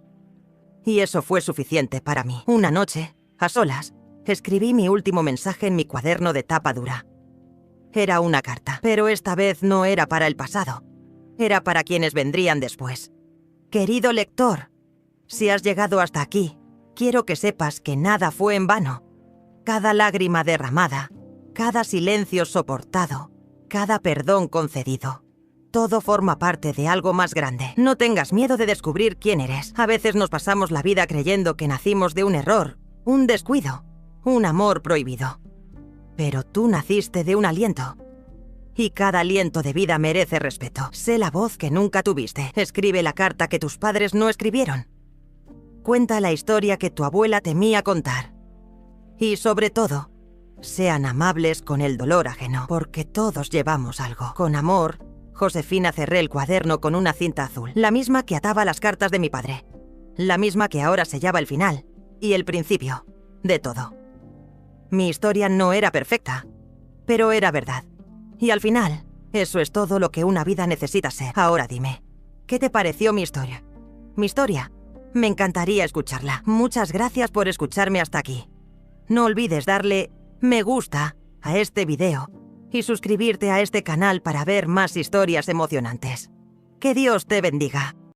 Y eso fue suficiente para mí. Una noche, a solas, escribí mi último mensaje en mi cuaderno de tapa dura. Era una carta, pero esta vez no era para el pasado. Era para quienes vendrían después. Querido lector, si has llegado hasta aquí, quiero que sepas que nada fue en vano. Cada lágrima derramada, cada silencio soportado, cada perdón concedido. Todo forma parte de algo más grande. No tengas miedo de descubrir quién eres. A veces nos pasamos la vida creyendo que nacimos de un error, un descuido, un amor prohibido. Pero tú naciste de un aliento. Y cada aliento de vida merece respeto. Sé la voz que nunca tuviste. Escribe la carta que tus padres no escribieron. Cuenta la historia que tu abuela temía contar. Y sobre todo, sean amables con el dolor ajeno, porque todos llevamos algo. Con amor, Josefina, cerré el cuaderno con una cinta azul, la misma que ataba las cartas de mi padre, la misma que ahora sellaba el final y el principio de todo. Mi historia no era perfecta, pero era verdad. Y al final, eso es todo lo que una vida necesita ser. Ahora dime, ¿qué te pareció mi historia? Mi historia. Me encantaría escucharla. Muchas gracias por escucharme hasta aquí. No olvides darle me gusta a este video y suscribirte a este canal para ver más historias emocionantes. Que Dios te bendiga.